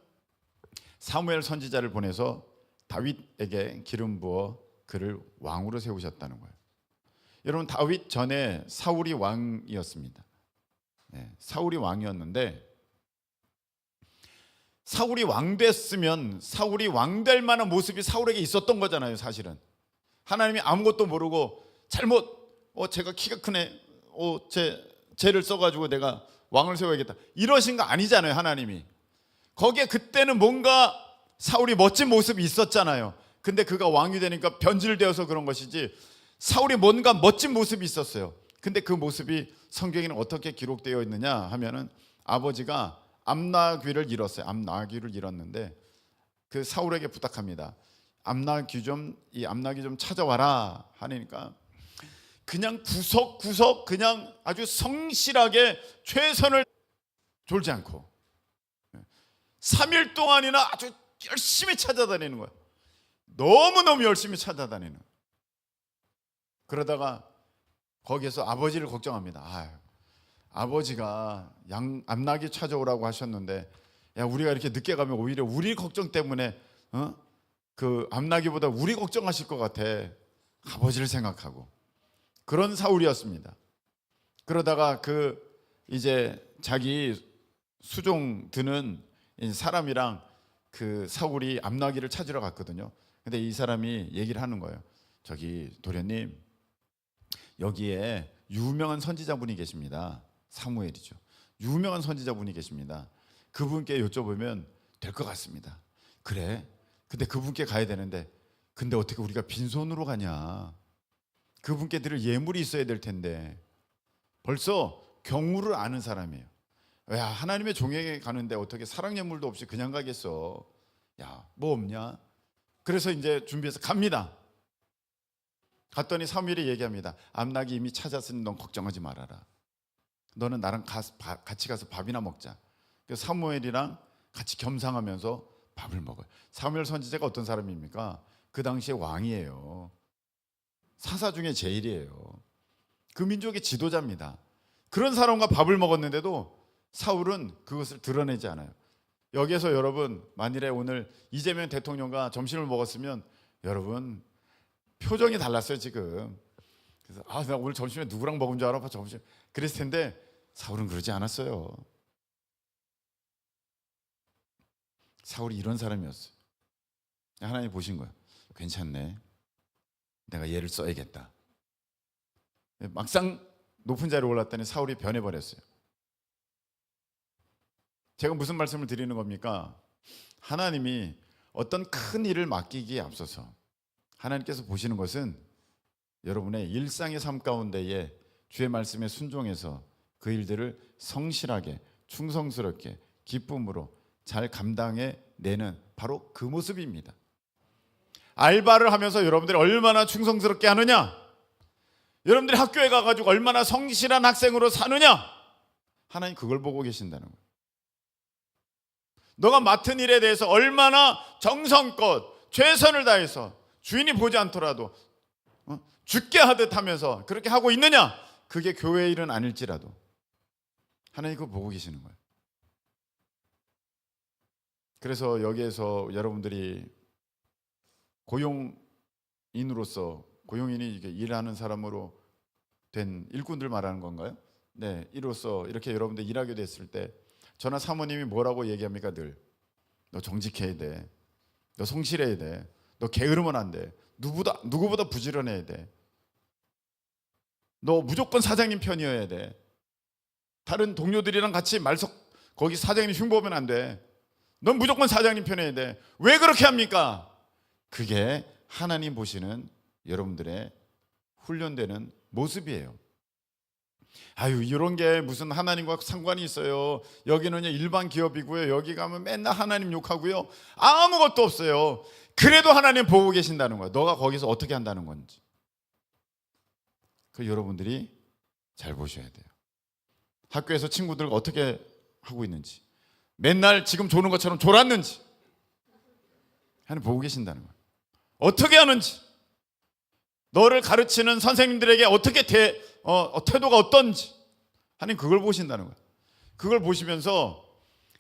사무엘 선지자를 보내서 다윗에게 기름 부어 그를 왕으로 세우셨다는 거예요. 여러분, 다윗 전에 사울이 왕이었습니다. 네, 사울이 왕이었는데, 사울이 왕 됐으면 사울이 왕 될 만한 모습이 사울에게 있었던 거잖아요. 사실은 하나님이 아무것도 모르고 잘못 제가 키가 크네, 쟤를 써가지고 내가 왕을 세워야겠다, 이러신 거 아니잖아요. 하나님이 거기에 그때는 뭔가 사울이 멋진 모습이 있었잖아요. 근데 그가 왕이 되니까 변질되어서 그런 것이지, 사울이 뭔가 멋진 모습이 있었어요. 근데 그 모습이 성경에는 어떻게 기록되어 있느냐 하면은, 아버지가 암나귀를 잃었어요. 암나귀를 잃었는데 그 사울에게 부탁합니다. 암나귀 좀 찾아와라 하니까 그냥 구석구석 그냥 아주 성실하게 최선을 졸지 않고 3일 동안이나 아주 열심히 찾아다니는 거예요. 너무너무 열심히 찾아다니는. 그러다가 거기에서 아버지를 걱정합니다. 아버지가 암나귀 찾아오라고 하셨는데, 야, 우리가 이렇게 늦게 가면 오히려 우리 걱정 때문에 그 암나귀보다 우리 걱정하실 것 같아. 아버지를 생각하고. 그런 사울이었습니다. 그러다가 이제 자기 수종 드는 사람이랑 그 사울이 암나귀를 찾으러 갔거든요. 근데 이 사람이 얘기를 하는 거예요. 저기 도련님, 여기에 유명한 선지자분이 계십니다. 사무엘이죠. 유명한 선지자분이 계십니다. 그분께 여쭤보면 될 것 같습니다. 그래? 근데 그분께 가야 되는데, 근데 어떻게 우리가 빈손으로 가냐? 그분께 드릴 예물이 있어야 될 텐데. 벌써 경우를 아는 사람이에요. 야, 하나님의 종에게 가는데 어떻게 사랑 예물도 없이 그냥 가겠어? 야, 뭐 없냐? 그래서 이제 준비해서 갑니다. 갔더니 사무엘이 얘기합니다. 암나귀 이미 찾았으니 넌 걱정하지 말아라. 너는 나랑 같이 가서 밥이나 먹자. 그래서 사무엘이랑 같이 겸상하면서 밥을 먹어요. 사무엘 선지자가 어떤 사람입니까? 그 당시에 왕이에요. 사사 중에 제일이에요. 그 민족의 지도자입니다. 그런 사람과 밥을 먹었는데도 사울은 그것을 드러내지 않아요. 여기에서 여러분, 만일에 오늘 이재명 대통령과 점심을 먹었으면 여러분 표정이 달랐어요 지금. 그래서 나 오늘 점심에 누구랑 먹은 줄 알아? 점심 그랬을 텐데 사울은 그러지 않았어요. 사울이 이런 사람이었어요. 하나님 보신 거예요. 괜찮네, 내가 얘를 써야겠다. 막상 높은 자리에 올랐더니 사울이 변해버렸어요. 제가 무슨 말씀을 드리는 겁니까? 하나님이 어떤 큰 일을 맡기기에 앞서서 하나님께서 보시는 것은 여러분의 일상의 삶 가운데에 주의 말씀에 순종해서 그 일들을 성실하게 충성스럽게 기쁨으로 잘 감당해 내는 바로 그 모습입니다. 알바를 하면서 여러분들이 얼마나 충성스럽게 하느냐, 여러분들이 학교에 가가지고 얼마나 성실한 학생으로 사느냐, 하나님 그걸 보고 계신다는 거예요. 너가 맡은 일에 대해서 얼마나 정성껏 최선을 다해서 주인이 보지 않더라도 죽게 하듯 하면서 그렇게 하고 있느냐, 그게 교회의 일은 아닐지라도 하나님 그거 보고 계시는 거예요. 그래서 여기에서 여러분들이 고용인으로서, 고용인이 이게 일하는 사람으로 된 일꾼들 말하는 건가요? 네, 이로써 이렇게 여러분들 일하게 됐을 때 저나 사모님이 뭐라고 얘기합니까? 늘 너 정직해야 돼, 너 성실해야 돼, 너 게으르면 안 돼, 누구보다 부지런해야 돼, 너 무조건 사장님 편이어야 돼, 다른 동료들이랑 같이 거기 사장님 흉보면 안 돼, 넌 무조건 사장님 편이어야 돼. 왜 그렇게 합니까? 그게 하나님 보시는 여러분들의 훈련되는 모습이에요. 아유, 이런 게 무슨 하나님과 상관이 있어요. 여기는 일반 기업이고요, 여기 가면 맨날 하나님 욕하고요, 아무것도 없어요. 그래도 하나님 보고 계신다는 거야. 너가 거기서 어떻게 한다는 건지. 그 여러분들이 잘 보셔야 돼요. 학교에서 친구들과 어떻게 하고 있는지, 맨날 지금 조는 것처럼 졸았는지 하나님 보고 계신다는 거예요. 어떻게 하는지, 너를 가르치는 선생님들에게 어떻게 태도가 어떤지 하나님 그걸 보신다는 거예요. 그걸 보시면서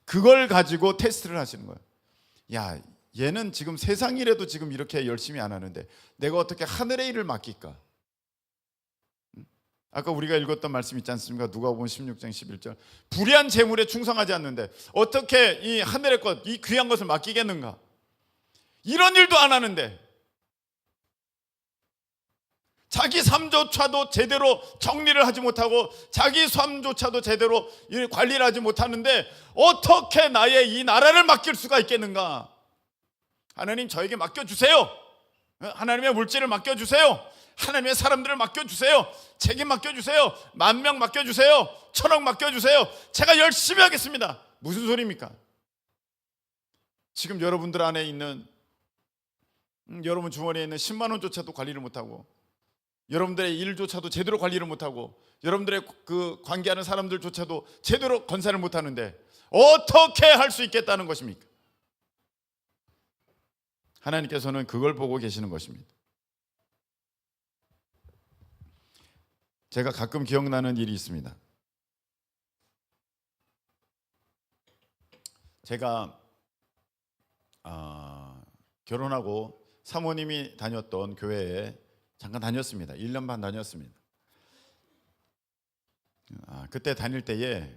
그걸 가지고 테스트를 하시는 거예요. 야, 얘는 지금 세상 일에도 지금 이렇게 열심히 안 하는데 내가 어떻게 하늘의 일을 맡길까? 아까 우리가 읽었던 말씀 있지 않습니까? 누가복음 16장 11절. 불의한 재물에 충성하지 않는데 어떻게 이 하늘의 것, 이 귀한 것을 맡기겠는가? 이런 일도 안 하는데, 자기 삶조차도 제대로 정리를 하지 못하고 자기 삶조차도 제대로 관리를 하지 못하는데 어떻게 나의 이 나라를 맡길 수가 있겠는가? 하나님, 저에게 맡겨주세요. 하나님의 물질을 맡겨주세요. 하나님의 사람들을 맡겨주세요. 책임 맡겨주세요. 10,000명 맡겨주세요. 1,000억 맡겨주세요. 제가 열심히 하겠습니다. 무슨 소리입니까? 지금 여러분들 안에 있는, 여러분 주머니에 있는 10만 원조차도 관리를 못하고, 여러분들의 일조차도 제대로 관리를 못하고, 여러분들의 그 관계하는 사람들조차도 제대로 건사를 못하는데 어떻게 할 수 있겠다는 것입니까? 하나님께서는 그걸 보고 계시는 것입니다. 제가 가끔 기억나는 일이 있습니다. 제가 결혼하고 사모님이 다녔던 교회에 잠깐 다녔습니다. 1년 반 다녔습니다. 그때 다닐 때에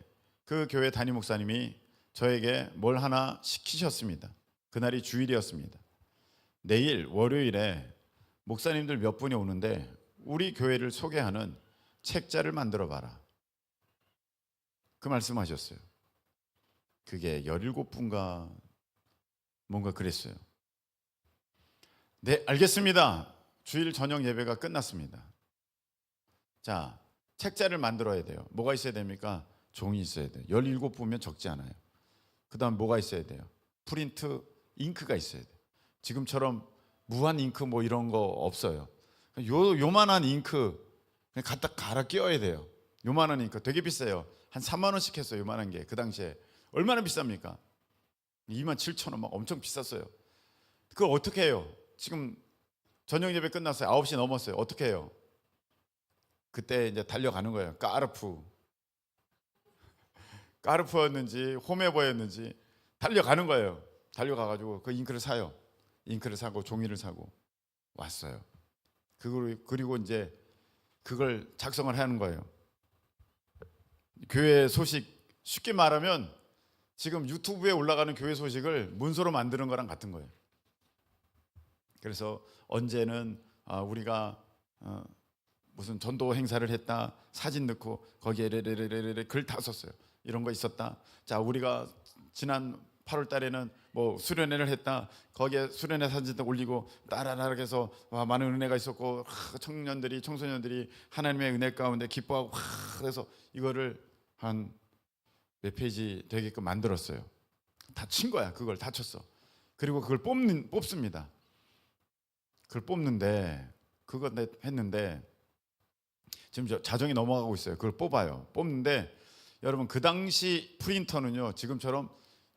그 교회 담임 목사님이 저에게 뭘 하나 시키셨습니다. 그날이 주일이었습니다. 내일 월요일에 목사님들 몇 분이 오는데 우리 교회를 소개하는 책자를 만들어 봐라. 그 말씀하셨어요. 그게 17분가 뭔가 그랬어요. 네, 알겠습니다. 주일 저녁 예배가 끝났습니다. 자, 책자를 만들어야 돼요. 뭐가 있어야 됩니까? 종이 있어야 돼요. 17부면 적지 않아요. 그 다음 뭐가 있어야 돼요? 프린트, 잉크가 있어야 돼요. 지금처럼 무한 잉크 뭐 이런 거 없어요. 요만한 잉크 그냥 갖다 갈아 끼워야 돼요. 요만한 잉크 되게 비싸요. 한 3만 원씩 했어요. 요만한 게. 그 당시에 얼마나 비쌉니까? 27,000원 막 엄청 비쌌어요. 그걸 어떻게 해요? 지금 저녁 예배 끝났어요. 9시 넘었어요. 어떻게 해요? 그때 이제 달려가는 거예요. 까르푸였는지 호메버였는지 달려가는 거예요. 달려가가지고 그 잉크를 사요. 잉크를 사고 종이를 사고 왔어요. 그리고 이제 그걸 작성을 하는 거예요. 교회 소식, 쉽게 말하면 지금 유튜브에 올라가는 교회 소식을 문서로 만드는 거랑 같은 거예요. 그래서 언제는 우리가 무슨 전도 행사를 했다, 사진 넣고 거기에 글 다 썼어요. 이런 거 있었다. 자, 우리가 지난 8월 달에는 뭐 수련회를 했다. 거기에 수련회 사진도 올리고 따라라라 해서 많은 은혜가 있었고 청년들이, 청소년들이 하나님의 은혜 가운데 기뻐하고 그래서 이거를 한 몇 페이지 되게끔 만들었어요. 다 친 거야. 그걸 다 쳤어. 그리고 그걸 뽑습니다. 그걸 뽑는데 그거 했는데 지금 자정이 넘어가고 있어요. 그걸 뽑는데 여러분 그 당시 프린터는요 지금처럼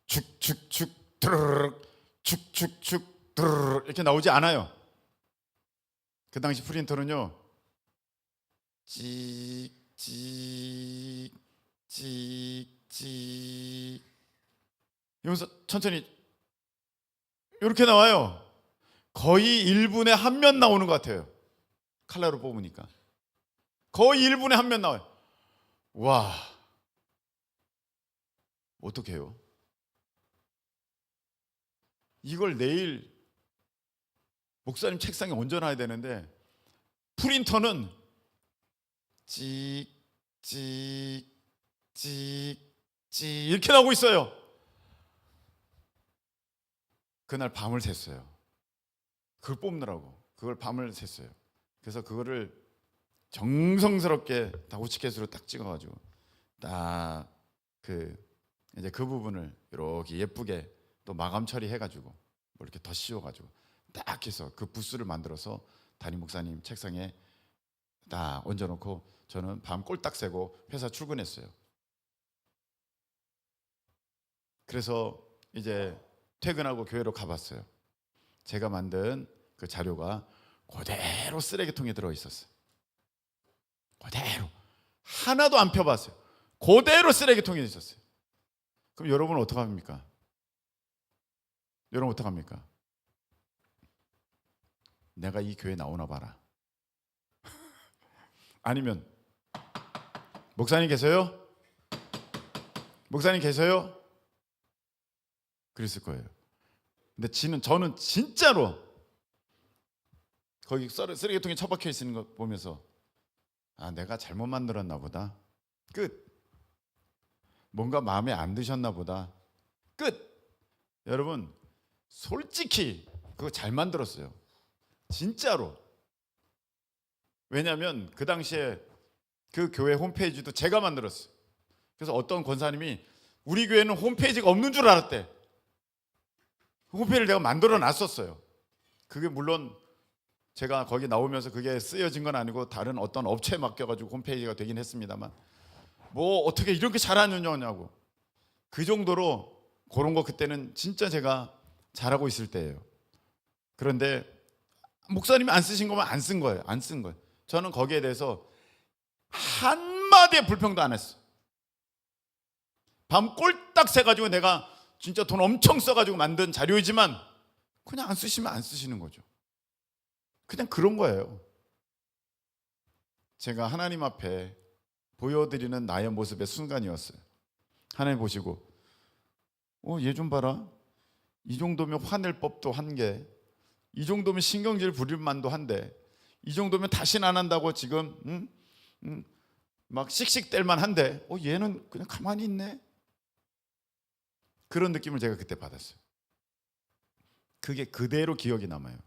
축축축 드르륵 축축축 드르륵 이렇게 나오지 않아요. 그 당시 프린터는요 찍찍찍찍 이러면서 천천히 이렇게 나와요. 거의 1분에 한 면 나오는 것 같아요. 칼라로 뽑으니까 거의 1분에 한 면 나와요. 와, 어떡해요? 이걸 내일 목사님 책상에 얹어놔야 되는데 프린터는 찍, 찍, 찍, 찍 이렇게 나오고 있어요. 그날 밤을 샜어요. 그걸 뽑느라고 그걸 밤을 샜어요. 그래서 그거를 정성스럽게 다 호치켓으로 딱 찍어가지고 딱 이제 그 부분을 이렇게 예쁘게 또 마감 처리해가지고 뭐 이렇게 더 씌워가지고 딱 해서 그 부스를 만들어서 담임 목사님 책상에 딱 얹어놓고 저는 밤 꼴딱 새고 회사 출근했어요. 그래서 이제 퇴근하고 교회로 가봤어요. 제가 만든 그 자료가 그대로 쓰레기통에 들어있었어요. 그대로 하나도 안 펴봤어요. 그대로 쓰레기통에 있었어요. 그럼 여러분은 어떡합니까? 여러분 어떡합니까? 내가 이 교회 나오나 봐라. 아니면 목사님 계세요? 목사님 계세요? 그랬을 거예요. 근데 저는 진짜로 거기 쓰레기통에 처박혀 있는 거 보면서 아, 내가 잘못 만들었나 보다. 끝. 뭔가 마음에 안 드셨나 보다. 끝. 여러분 솔직히 그거 잘 만들었어요. 진짜로. 왜냐하면 그 당시에 그 교회 홈페이지도 제가 만들었어요. 그래서 어떤 권사님이 우리 교회는 홈페이지가 없는 줄 알았대. 홈페이지를 내가 만들어 놨었어요. 그게 물론 제가 거기 나오면서 그게 쓰여진 건 아니고 다른 어떤 업체에 맡겨가지고 홈페이지가 되긴 했습니다만 뭐 어떻게 이렇게 잘하느냐고 그 정도로 그런 거 그때는 진짜 제가 잘하고 있을 때예요. 그런데 목사님이 안 쓰신 거면 안 쓴 거예요. 안 쓴 거예요. 저는 거기에 대해서 한마디의 불평도 안 했어. 밤 꼴딱 새가지고 내가 진짜 돈 엄청 써가지고 만든 자료이지만 그냥 안 쓰시면 안 쓰시는 거죠. 그냥 그런 거예요. 제가 하나님 앞에 보여드리는 나의 모습의 순간이었어요. 하나님 보시고 얘 좀 봐라. 이 정도면 화낼 법도 한게, 이 정도면 신경질 부릴 만도 한데, 이 정도면 다시는 안 한다고 지금 막 씩씩댈만 한데 얘는 그냥 가만히 있네. 그런 느낌을 제가 그때 받았어요. 그게 그대로 기억이 남아요.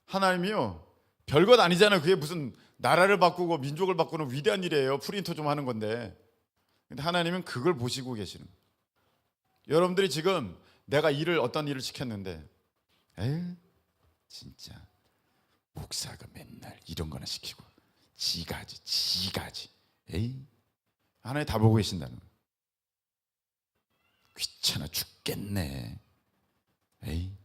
하나님이요 별것 아니잖아요. 그게 무슨 나라를 바꾸고 민족을 바꾸는 위대한 일이에요. 프린터 좀 하는 건데. 근데 하나님은 그걸 보시고 계시는 거예요. 여러분들이 지금 내가 어떤 일을 시켰는데 에휴 진짜 목사가 맨날 이런 거나 시키고 지가 하지 에이 하나님 다 보고 계신다는 거예요. 귀찮아 죽겠네 에이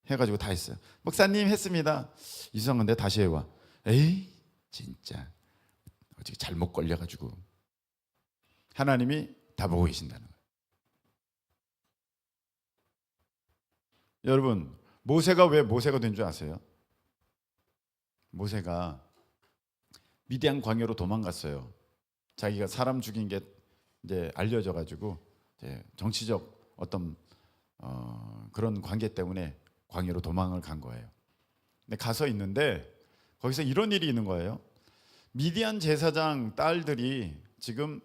해가지고 다 했어요. 목사님 했습니다. 이상한데 다시 해와. 에이 진짜 어떻게 잘못 걸려가지고. 하나님이 다 보고 계신다는 거예요. 여러분 모세가 왜 모세가 된 줄 아세요? 모세가 미디안 광야로 도망갔어요. 자기가 사람 죽인 게 이제 알려져가지고 이제 정치적 어떤 그런 관계 때문에 광야로 도망을 간 거예요. 근데 가서 있는데 거기서 이런 일이 있는 거예요. 미디안 제사장 딸들이 지금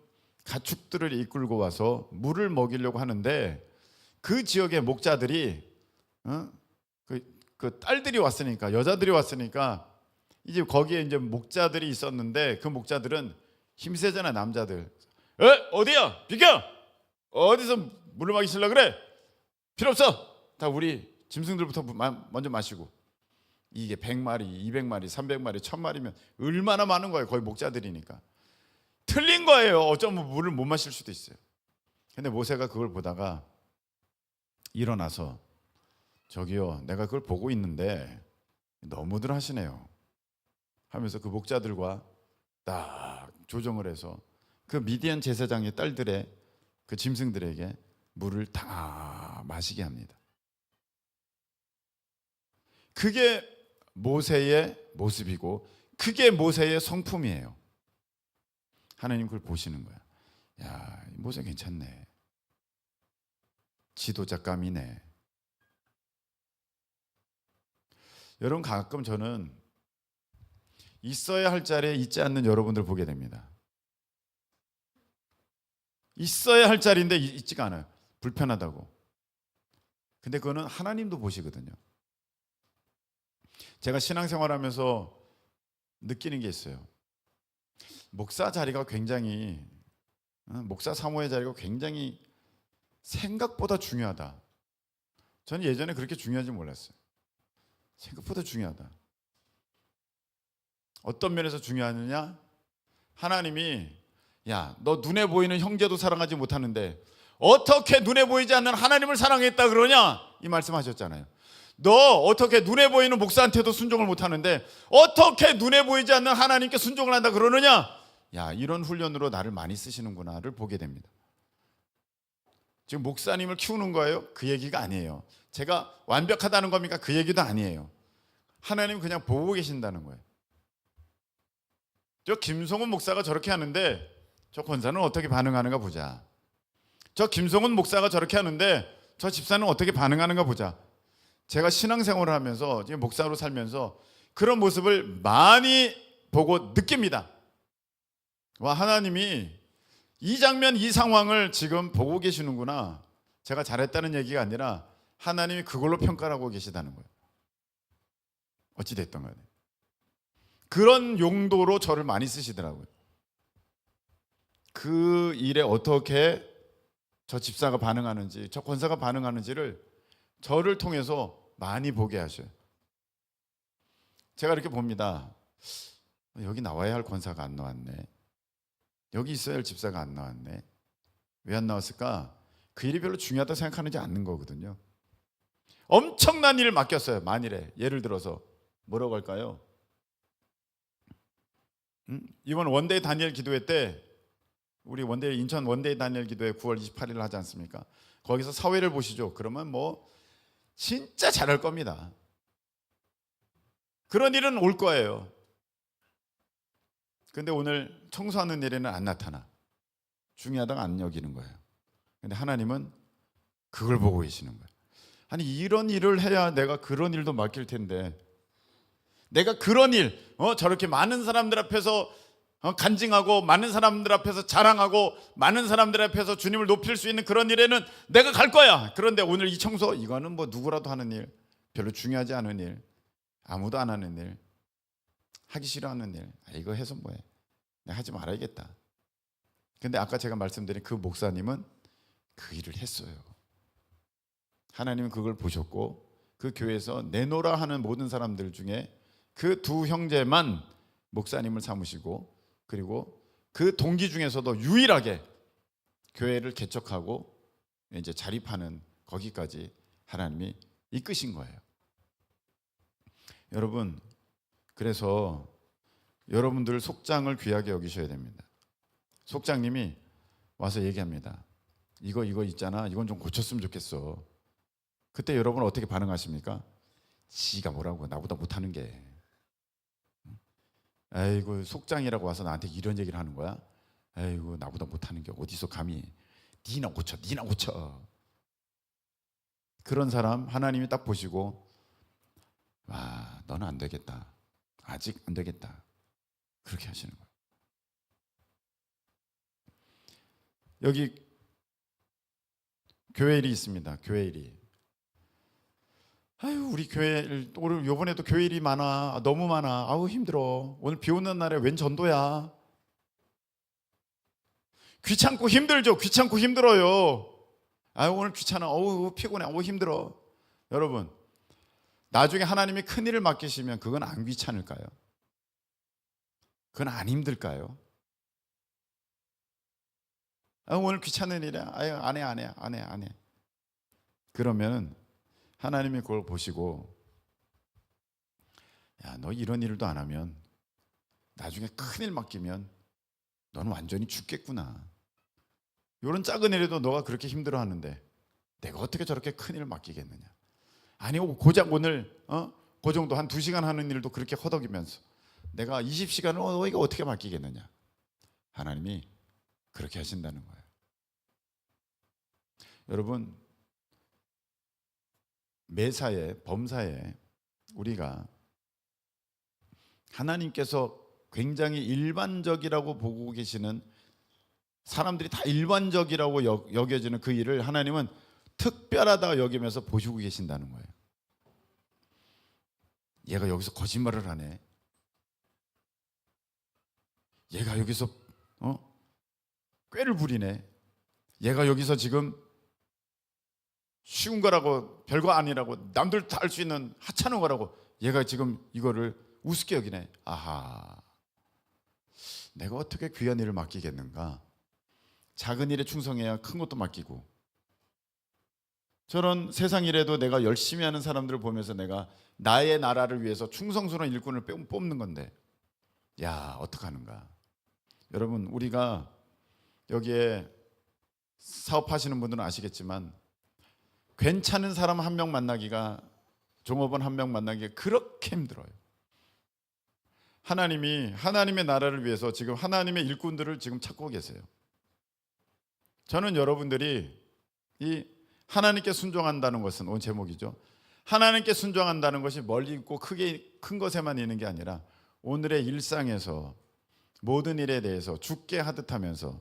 가축들을 이끌고 와서 물을 먹이려고 하는데 그 지역의 목자들이 그 딸들이 왔으니까 여자들이 왔으니까 이제 거기에 이제 목자들이 있었는데 그 목자들은 힘세잖아 남자들. 어디야 비켜 어디서 물을 마시려고 그래 필요 없어 다 우리 짐승들부터 먼저 마시고. 이게 100마리 200마리 300마리 1000마리면 얼마나 많은 거예요. 거의 목자들이니까 틀린 거예요. 어쩌면 물을 못 마실 수도 있어요. 근데 모세가 그걸 보다가 일어나서 저기요 내가 그걸 보고 있는데 너무들 하시네요 하면서 그 목자들과 딱 조정을 해서 그 미디안 제사장의 딸들의 그 짐승들에게 물을 다 마시게 합니다. 그게 모세의 모습이고 그게 모세의 성품이에요. 하나님 그걸 보시는 거야. 야, 모세 괜찮네. 지도자감이네. 여러분, 가끔 저는 있어야 할 자리에 있지 않는 여러분들 보게 됩니다. 있어야 할 자리인데 있지가 않아요. 불편하다고. 근데 그거는 하나님도 보시거든요. 제가 신앙생활하면서 느끼는 게 있어요. 목사 자리가 굉장히, 목사 사모의 자리가 굉장히 생각보다 중요하다. 저는 예전에 그렇게 중요한지 몰랐어요. 생각보다 중요하다. 어떤 면에서 중요하느냐? 하나님이 야, 너 눈에 보이는 형제도 사랑하지 못하는데 어떻게 눈에 보이지 않는 하나님을 사랑했다 그러냐? 이 말씀하셨잖아요. 너 어떻게 눈에 보이는 목사한테도 순종을 못하는데 어떻게 눈에 보이지 않는 하나님께 순종을 한다 그러느냐? 야, 이런 훈련으로 나를 많이 쓰시는구나를 보게 됩니다. 지금 목사님을 키우는 거예요? 그 얘기가 아니에요. 제가 완벽하다는 겁니까? 그 얘기도 아니에요. 하나님 그냥 보고 계신다는 거예요. 저 김성훈 목사가 저렇게 하는데 저 권사는 어떻게 반응하는가 보자. 저 김성훈 목사가 저렇게 하는데 저 집사는 어떻게 반응하는가 보자. 제가 신앙생활을 하면서 지금 목사로 살면서 그런 모습을 많이 보고 느낍니다. 와, 하나님이 이 장면, 이 상황을 지금 보고 계시는구나. 제가 잘했다는 얘기가 아니라 하나님이 그걸로 평가를 하고 계시다는 거예요. 어찌됐든 간에 그런 용도로 저를 많이 쓰시더라고요. 그 일에 어떻게 저 집사가 반응하는지, 저 권사가 반응하는지를 저를 통해서 많이 보게 하셔요. 제가 이렇게 봅니다. 여기 나와야 할 권사가 안 나왔네. 여기 있어야 할 집사가 안 나왔네. 왜 안 나왔을까? 그 일이 별로 중요하다 생각하지 않는 거거든요. 엄청난 일을 맡겼어요. 만일에 예를 들어서 뭐라고 할까요? 이번 원데이 다니엘 기도회 때 우리 원데이 인천 원데이 다니엘 기도회 9월 28일 하지 않습니까? 거기서 사회를 보시죠. 그러면 뭐 진짜 잘할 겁니다. 그런 일은 올 거예요. 근데 오늘 청소하는 일에는 안 나타나. 중요하다고 안 여기는 거예요. 근데 하나님은 그걸 보고 계시는 거예요. 아니, 이런 일을 해야 내가 그런 일도 맡길 텐데 내가 그런 일, 저렇게 많은 사람들 앞에서 간증하고 많은 사람들 앞에서 자랑하고 많은 사람들 앞에서 주님을 높일 수 있는 그런 일에는 내가 갈 거야. 그런데 오늘 이 청소, 이거는 뭐 누구라도 하는 일, 별로 중요하지 않은 일, 아무도 안 하는 일, 하기 싫어하는 일, 이거 해서 뭐해, 내가 하지 말아야겠다. 근데 아까 제가 말씀드린 그 목사님은 그 일을 했어요. 하나님은 그걸 보셨고 그 교회에서 내노라 하는 모든 사람들 중에 그 두 형제만 목사님을 삼으시고, 그리고 그 동기 중에서도 유일하게 교회를 개척하고 이제 자립하는 거기까지 하나님이 이끄신 거예요. 여러분, 그래서 여러분들 속장을 귀하게 여기셔야 됩니다. 속장님이 와서 얘기합니다. 이거 있잖아, 이건 좀 고쳤으면 좋겠어. 그때 여러분 어떻게 반응하십니까? 지가 뭐라고, 나보다 못하는 게. 아이고, 속장이라고 와서 나한테 이런 얘기를 하는 거야? 아이고, 나보다 못하는 게 어디서 감히. 니나 고쳐. 그런 사람 하나님이 딱 보시고, 와, 너는 안 되겠다, 아직 안 되겠다, 그렇게 하시는 거예요. 여기 교회 일이 있습니다. 교회 일이. 아유, 우리 교회 오늘 요번에도 교회 일이 많아. 너무 많아. 아우, 힘들어. 오늘 비 오는 날에 웬 전도야. 귀찮고 힘들죠. 귀찮고 힘들어요. 아유, 오늘 귀찮아. 어우, 피곤해. 어우, 힘들어. 여러분, 나중에 하나님이 큰 일을 맡기시면 그건 안 귀찮을까요? 그건 안 힘들까요? 아유, 오늘 귀찮은 일이야. 아유, 안 해. 그러면 하나님이 그걸 보시고, 야, 너 이런 일도 안 하면 나중에 큰일 맡기면 너는 완전히 죽겠구나. 이런 작은 일에도 너가 그렇게 힘들어하는데 내가 어떻게 저렇게 큰 일을 맡기겠느냐. 아니 고작 오늘 그 정도 한 2시간 하는 일도 그렇게 허덕이면서 내가 20시간을 너희가 어떻게 맡기겠느냐. 하나님이 그렇게 하신다는 거예요. 여러분, 매사에 범사에 우리가 하나님께서 굉장히 일반적이라고 보고 계시는, 사람들이 다 일반적이라고 여겨지는 그 일을 하나님은 특별하다 여기면서 보시고 계신다는 거예요. 얘가 여기서 거짓말을 하네. 얘가 여기서 꾀를 부리네. 얘가 여기서 지금 쉬운 거라고, 별거 아니라고, 남들 다 할 수 있는 하찮은 거라고 얘가 지금 이거를 우습게 여기네. 아하, 내가 어떻게 귀한 일을 맡기겠는가. 작은 일에 충성해야 큰 것도 맡기고, 저런 세상 일에도 내가 열심히 하는 사람들을 보면서 내가 나의 나라를 위해서 충성스러운 일꾼을 뽑는 건데, 야, 어떡하는가. 여러분, 우리가 여기에 사업하시는 분들은 아시겠지만 괜찮은 사람 한 명 만나기가, 종업원 한 명 만나기가 그렇게 힘들어요. 하나님이 하나님의 나라를 위해서 지금 하나님의 일꾼들을 지금 찾고 계세요. 저는 여러분들이 이 하나님께 순종한다는 것은, 오늘 제목이죠, 하나님께 순종한다는 것이 멀리 있고 크게 큰 것에만 있는 게 아니라 오늘의 일상에서 모든 일에 대해서 죽게 하듯 하면서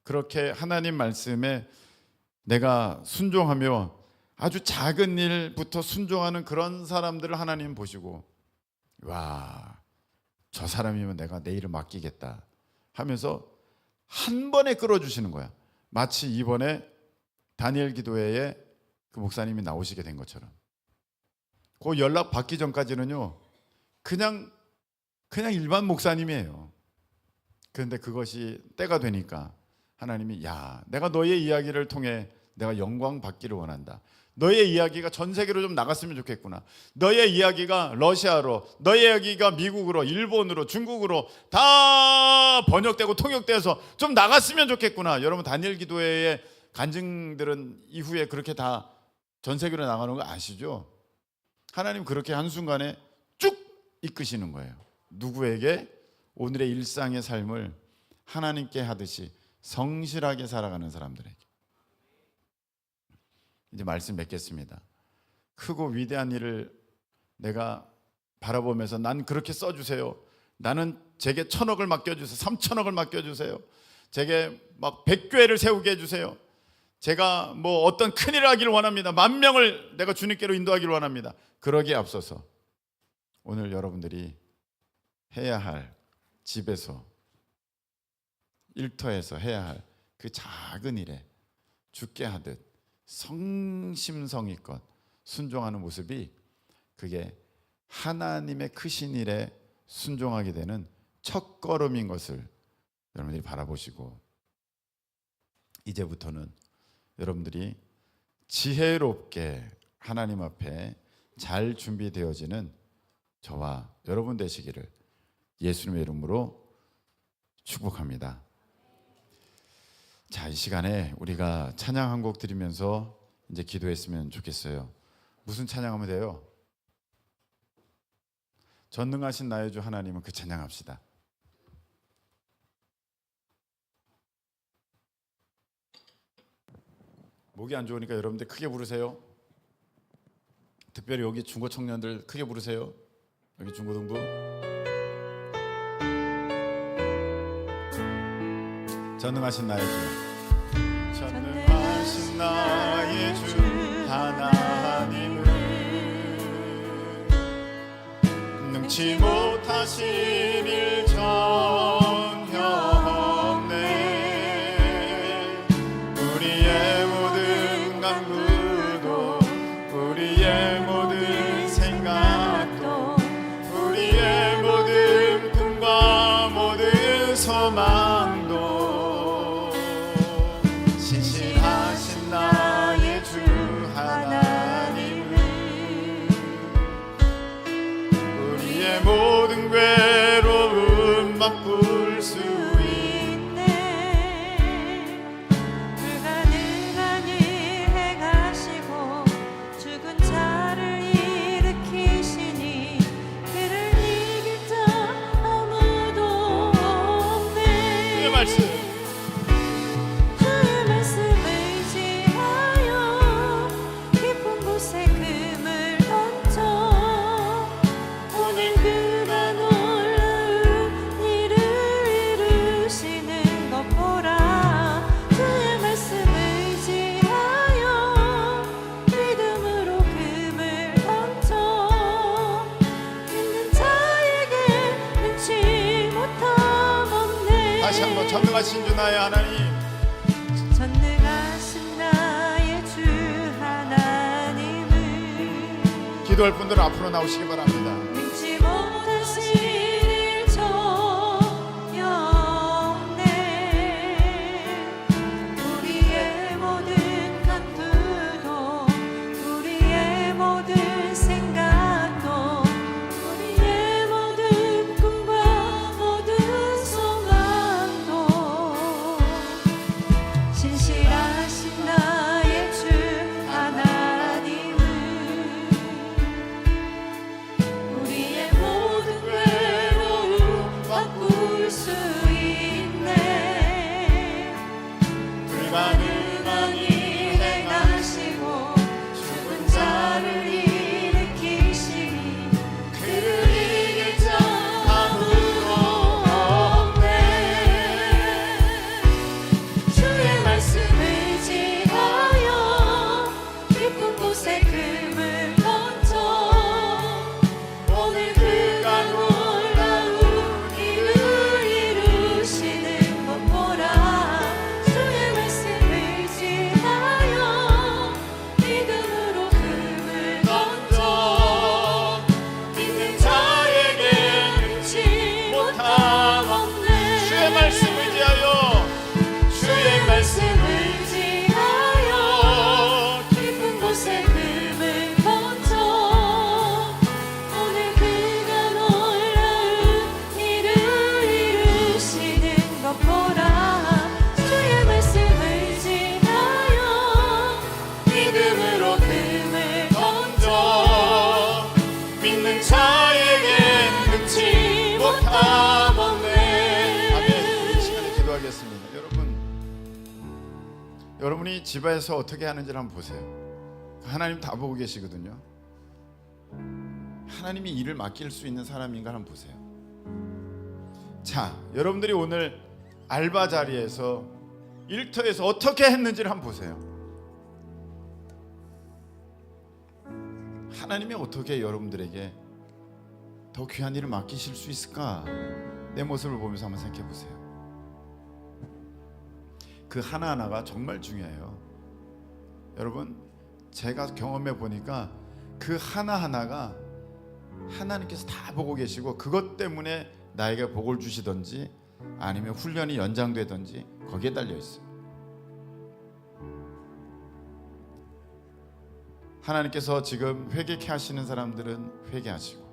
그렇게 하나님 말씀에 내가 순종하며 아주 작은 일부터 순종하는 그런 사람들을 하나님 보시고, 와, 저 사람이면 내가 내 일을 맡기겠다 하면서 한 번에 끌어주시는 거야. 마치 이번에 다니엘 기도회에 그 목사님이 나오시게 된 것처럼. 그 연락 받기 전까지는요 그냥 일반 목사님이에요. 그런데 그것이 때가 되니까 하나님이, 야, 내가 너의 이야기를 통해 내가 영광 받기를 원한다. 너의 이야기가 전 세계로 좀 나갔으면 좋겠구나. 너의 이야기가 러시아로, 너의 이야기가 미국으로, 일본으로, 중국으로 다 번역되고 통역돼서 좀 나갔으면 좋겠구나. 여러분, 다니엘 기도회의 간증들은 이후에 그렇게 다 전 세계로 나가는 거 아시죠? 하나님 그렇게 한순간에 쭉 이끄시는 거예요. 누구에게? 오늘의 일상의 삶을 하나님께 하듯이 성실하게 살아가는 사람들에게. 이제 말씀 맺겠습니다. 크고 위대한 일을 내가 바라보면서 난 그렇게 써주세요. 나는 제게 1,000억을 맡겨주세요. 3,000억을 맡겨주세요. 제게 막 100교회를 세우게 해주세요. 제가 뭐 어떤 큰일을 하기를 원합니다. 10,000명을 내가 주님께로 인도하기를 원합니다. 그러기에 앞서서 오늘 여러분들이 해야 할, 집에서 일터에서 해야 할 그 작은 일에 죽게 하듯 성심성의껏 순종하는 모습이, 그게 하나님의 크신 일에 순종하게 되는 첫걸음인 것을 여러분들이 바라보시고, 이제부터는 여러분들이 지혜롭게 하나님 앞에 잘 준비되어지는 저와 여러분 되시기를 예수님의 이름으로 축복합니다. 자, 이 시간에 우리가 찬양 한 곡 드리면서 이제 기도했으면 좋겠어요. 무슨 찬양하면 돼요? 전능하신 나의 주 하나님은, 그 찬양합시다. 목이 안 좋으니까 여러분들 크게 부르세요. 특별히 여기 중고 청년들 크게 부르세요. 여기 중고등부. 전능하신 나의 주, 전능하신 나의 주 하나님은 능치 못하신 일 전혀 없네. 우리의 모든 간구도, 우리의 모든 생각도, 우리의 모든 꿈과 모든 소망도 신실하신 나의 주 하나님은 우리의 모든 괴로움 전능하신 주 나의 하나님, 전능하신 나의 주 하나님을 기도할 분들은 앞으로 나오시기 바랍니다. 능치 못하신 일 전혀 없네. 우리의 모든 간투도 우리의 모든 생각도 우리의 모든 꿈과 모든 소망도 신실하신 나의 주 하나님을 우리의 모든 괴로움 바꿀 수 있네. 불가능한 일 행하시고 죽은 자를 일으키시니 그를 이길 자 아무도 없네. 주의 말씀을 지하여 깊은 곳에 금을 던져 오늘 그가 놀라운 일을 이루시는 것 보라. 주의 말씀을 지하여 믿음으로 금을 던져 믿는 자에게 능치 못함 없네. 주의 말씀을 지하여, 주의 말씀을 지하여 깊은 곳에 금을 던져 오늘 그가 놀라운 일을 이루시는 것 보라. 주의 말씀을 지하여 믿음으로 금을 던져 믿는 자에게 능치 못함 없네. 아멘. 이 시간에 기도하겠습니다. 여러분이 집에서 어떻게 하는지를 한번 보세요. 하나님 다 보고 계시거든요. 하나님이 일을 맡길 수 있는 사람인가 한번 보세요. 자, 여러분들이 오늘 알바 자리에서 일터에서 어떻게 했는지를 한번 보세요. 하나님이 어떻게 여러분들에게 더 귀한 일을 맡기실 수 있을까? 내 모습을 보면서 한번 생각해 보세요. 그 하나하나가 정말 중요해요. 여러분, 제가 경험해 보니까 그 하나하나가 하나님께서 다 보고 계시고 그것 때문에 나에게 복을 주시든지 아니면 훈련이 연장되든지 거기에 달려 있어요. 하나님께서 지금 회개케 하시는 사람들은 회개하시고,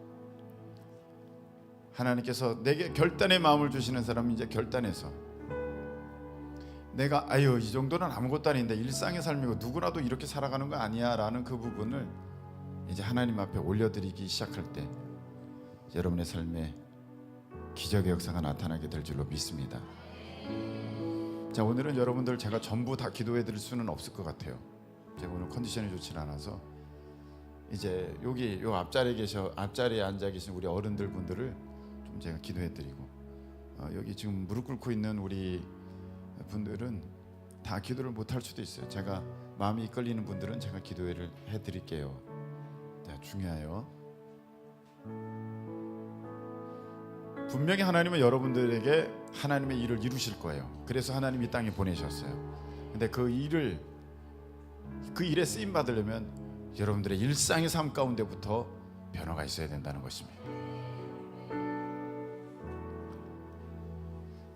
하나님께서 내게 결단의 마음을 주시는 사람은 이제 결단해서, 내가 이 정도는 아무것도 아닌데 일상의 삶이고 누구라도 이렇게 살아가는 거 아니야 라는 그 부분을 이제 하나님 앞에 올려드리기 시작할 때 여러분의 삶에 기적의 역사가 나타나게 될 줄로 믿습니다. 자, 오늘은 여러분들 제가 전부 다 기도해 드릴 수는 없을 것 같아요. 제가 오늘 컨디션이 좋지 않아서 이제 여기 요 앞자리에 앉아 계신 우리 어른들 분들을 좀 제가 기도해 드리고, 여기 지금 무릎 꿇고 있는 우리 분들은 다 기도를 못 할 수도 있어요. 제가 마음이 이끌리는 분들은 제가 기도를 해 드릴게요. 자, 중요해요. 분명히 하나님은 여러분들에게 하나님의 일을 이루실 거예요. 그래서 하나님이 이 땅에 보내셨어요. 근데 그 일에 쓰임 받으려면 여러분들의 일상의 삶 가운데부터 변화가 있어야 된다는 것입니다.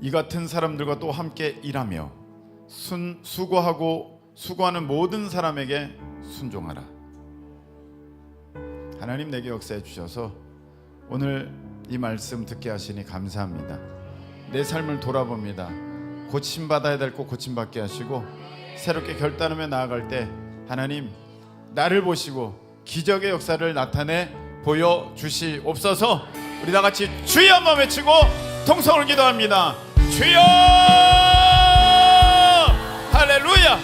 이 같은 사람들과 또 함께 일하며 수고하는 모든 사람에게 순종하라. 하나님 내게 역사해 주셔서 오늘 이 말씀 듣게 하시니 감사합니다. 내 삶을 돌아봅니다. 고침받아야 될 거 고침받게 하시고, 새롭게 결단하며 나아갈 때 하나님 나를 보시고 기적의 역사를 나타내 보여주시옵소서. 우리 다같이 주여 한번 외치고 통성을 기도합니다. 주여!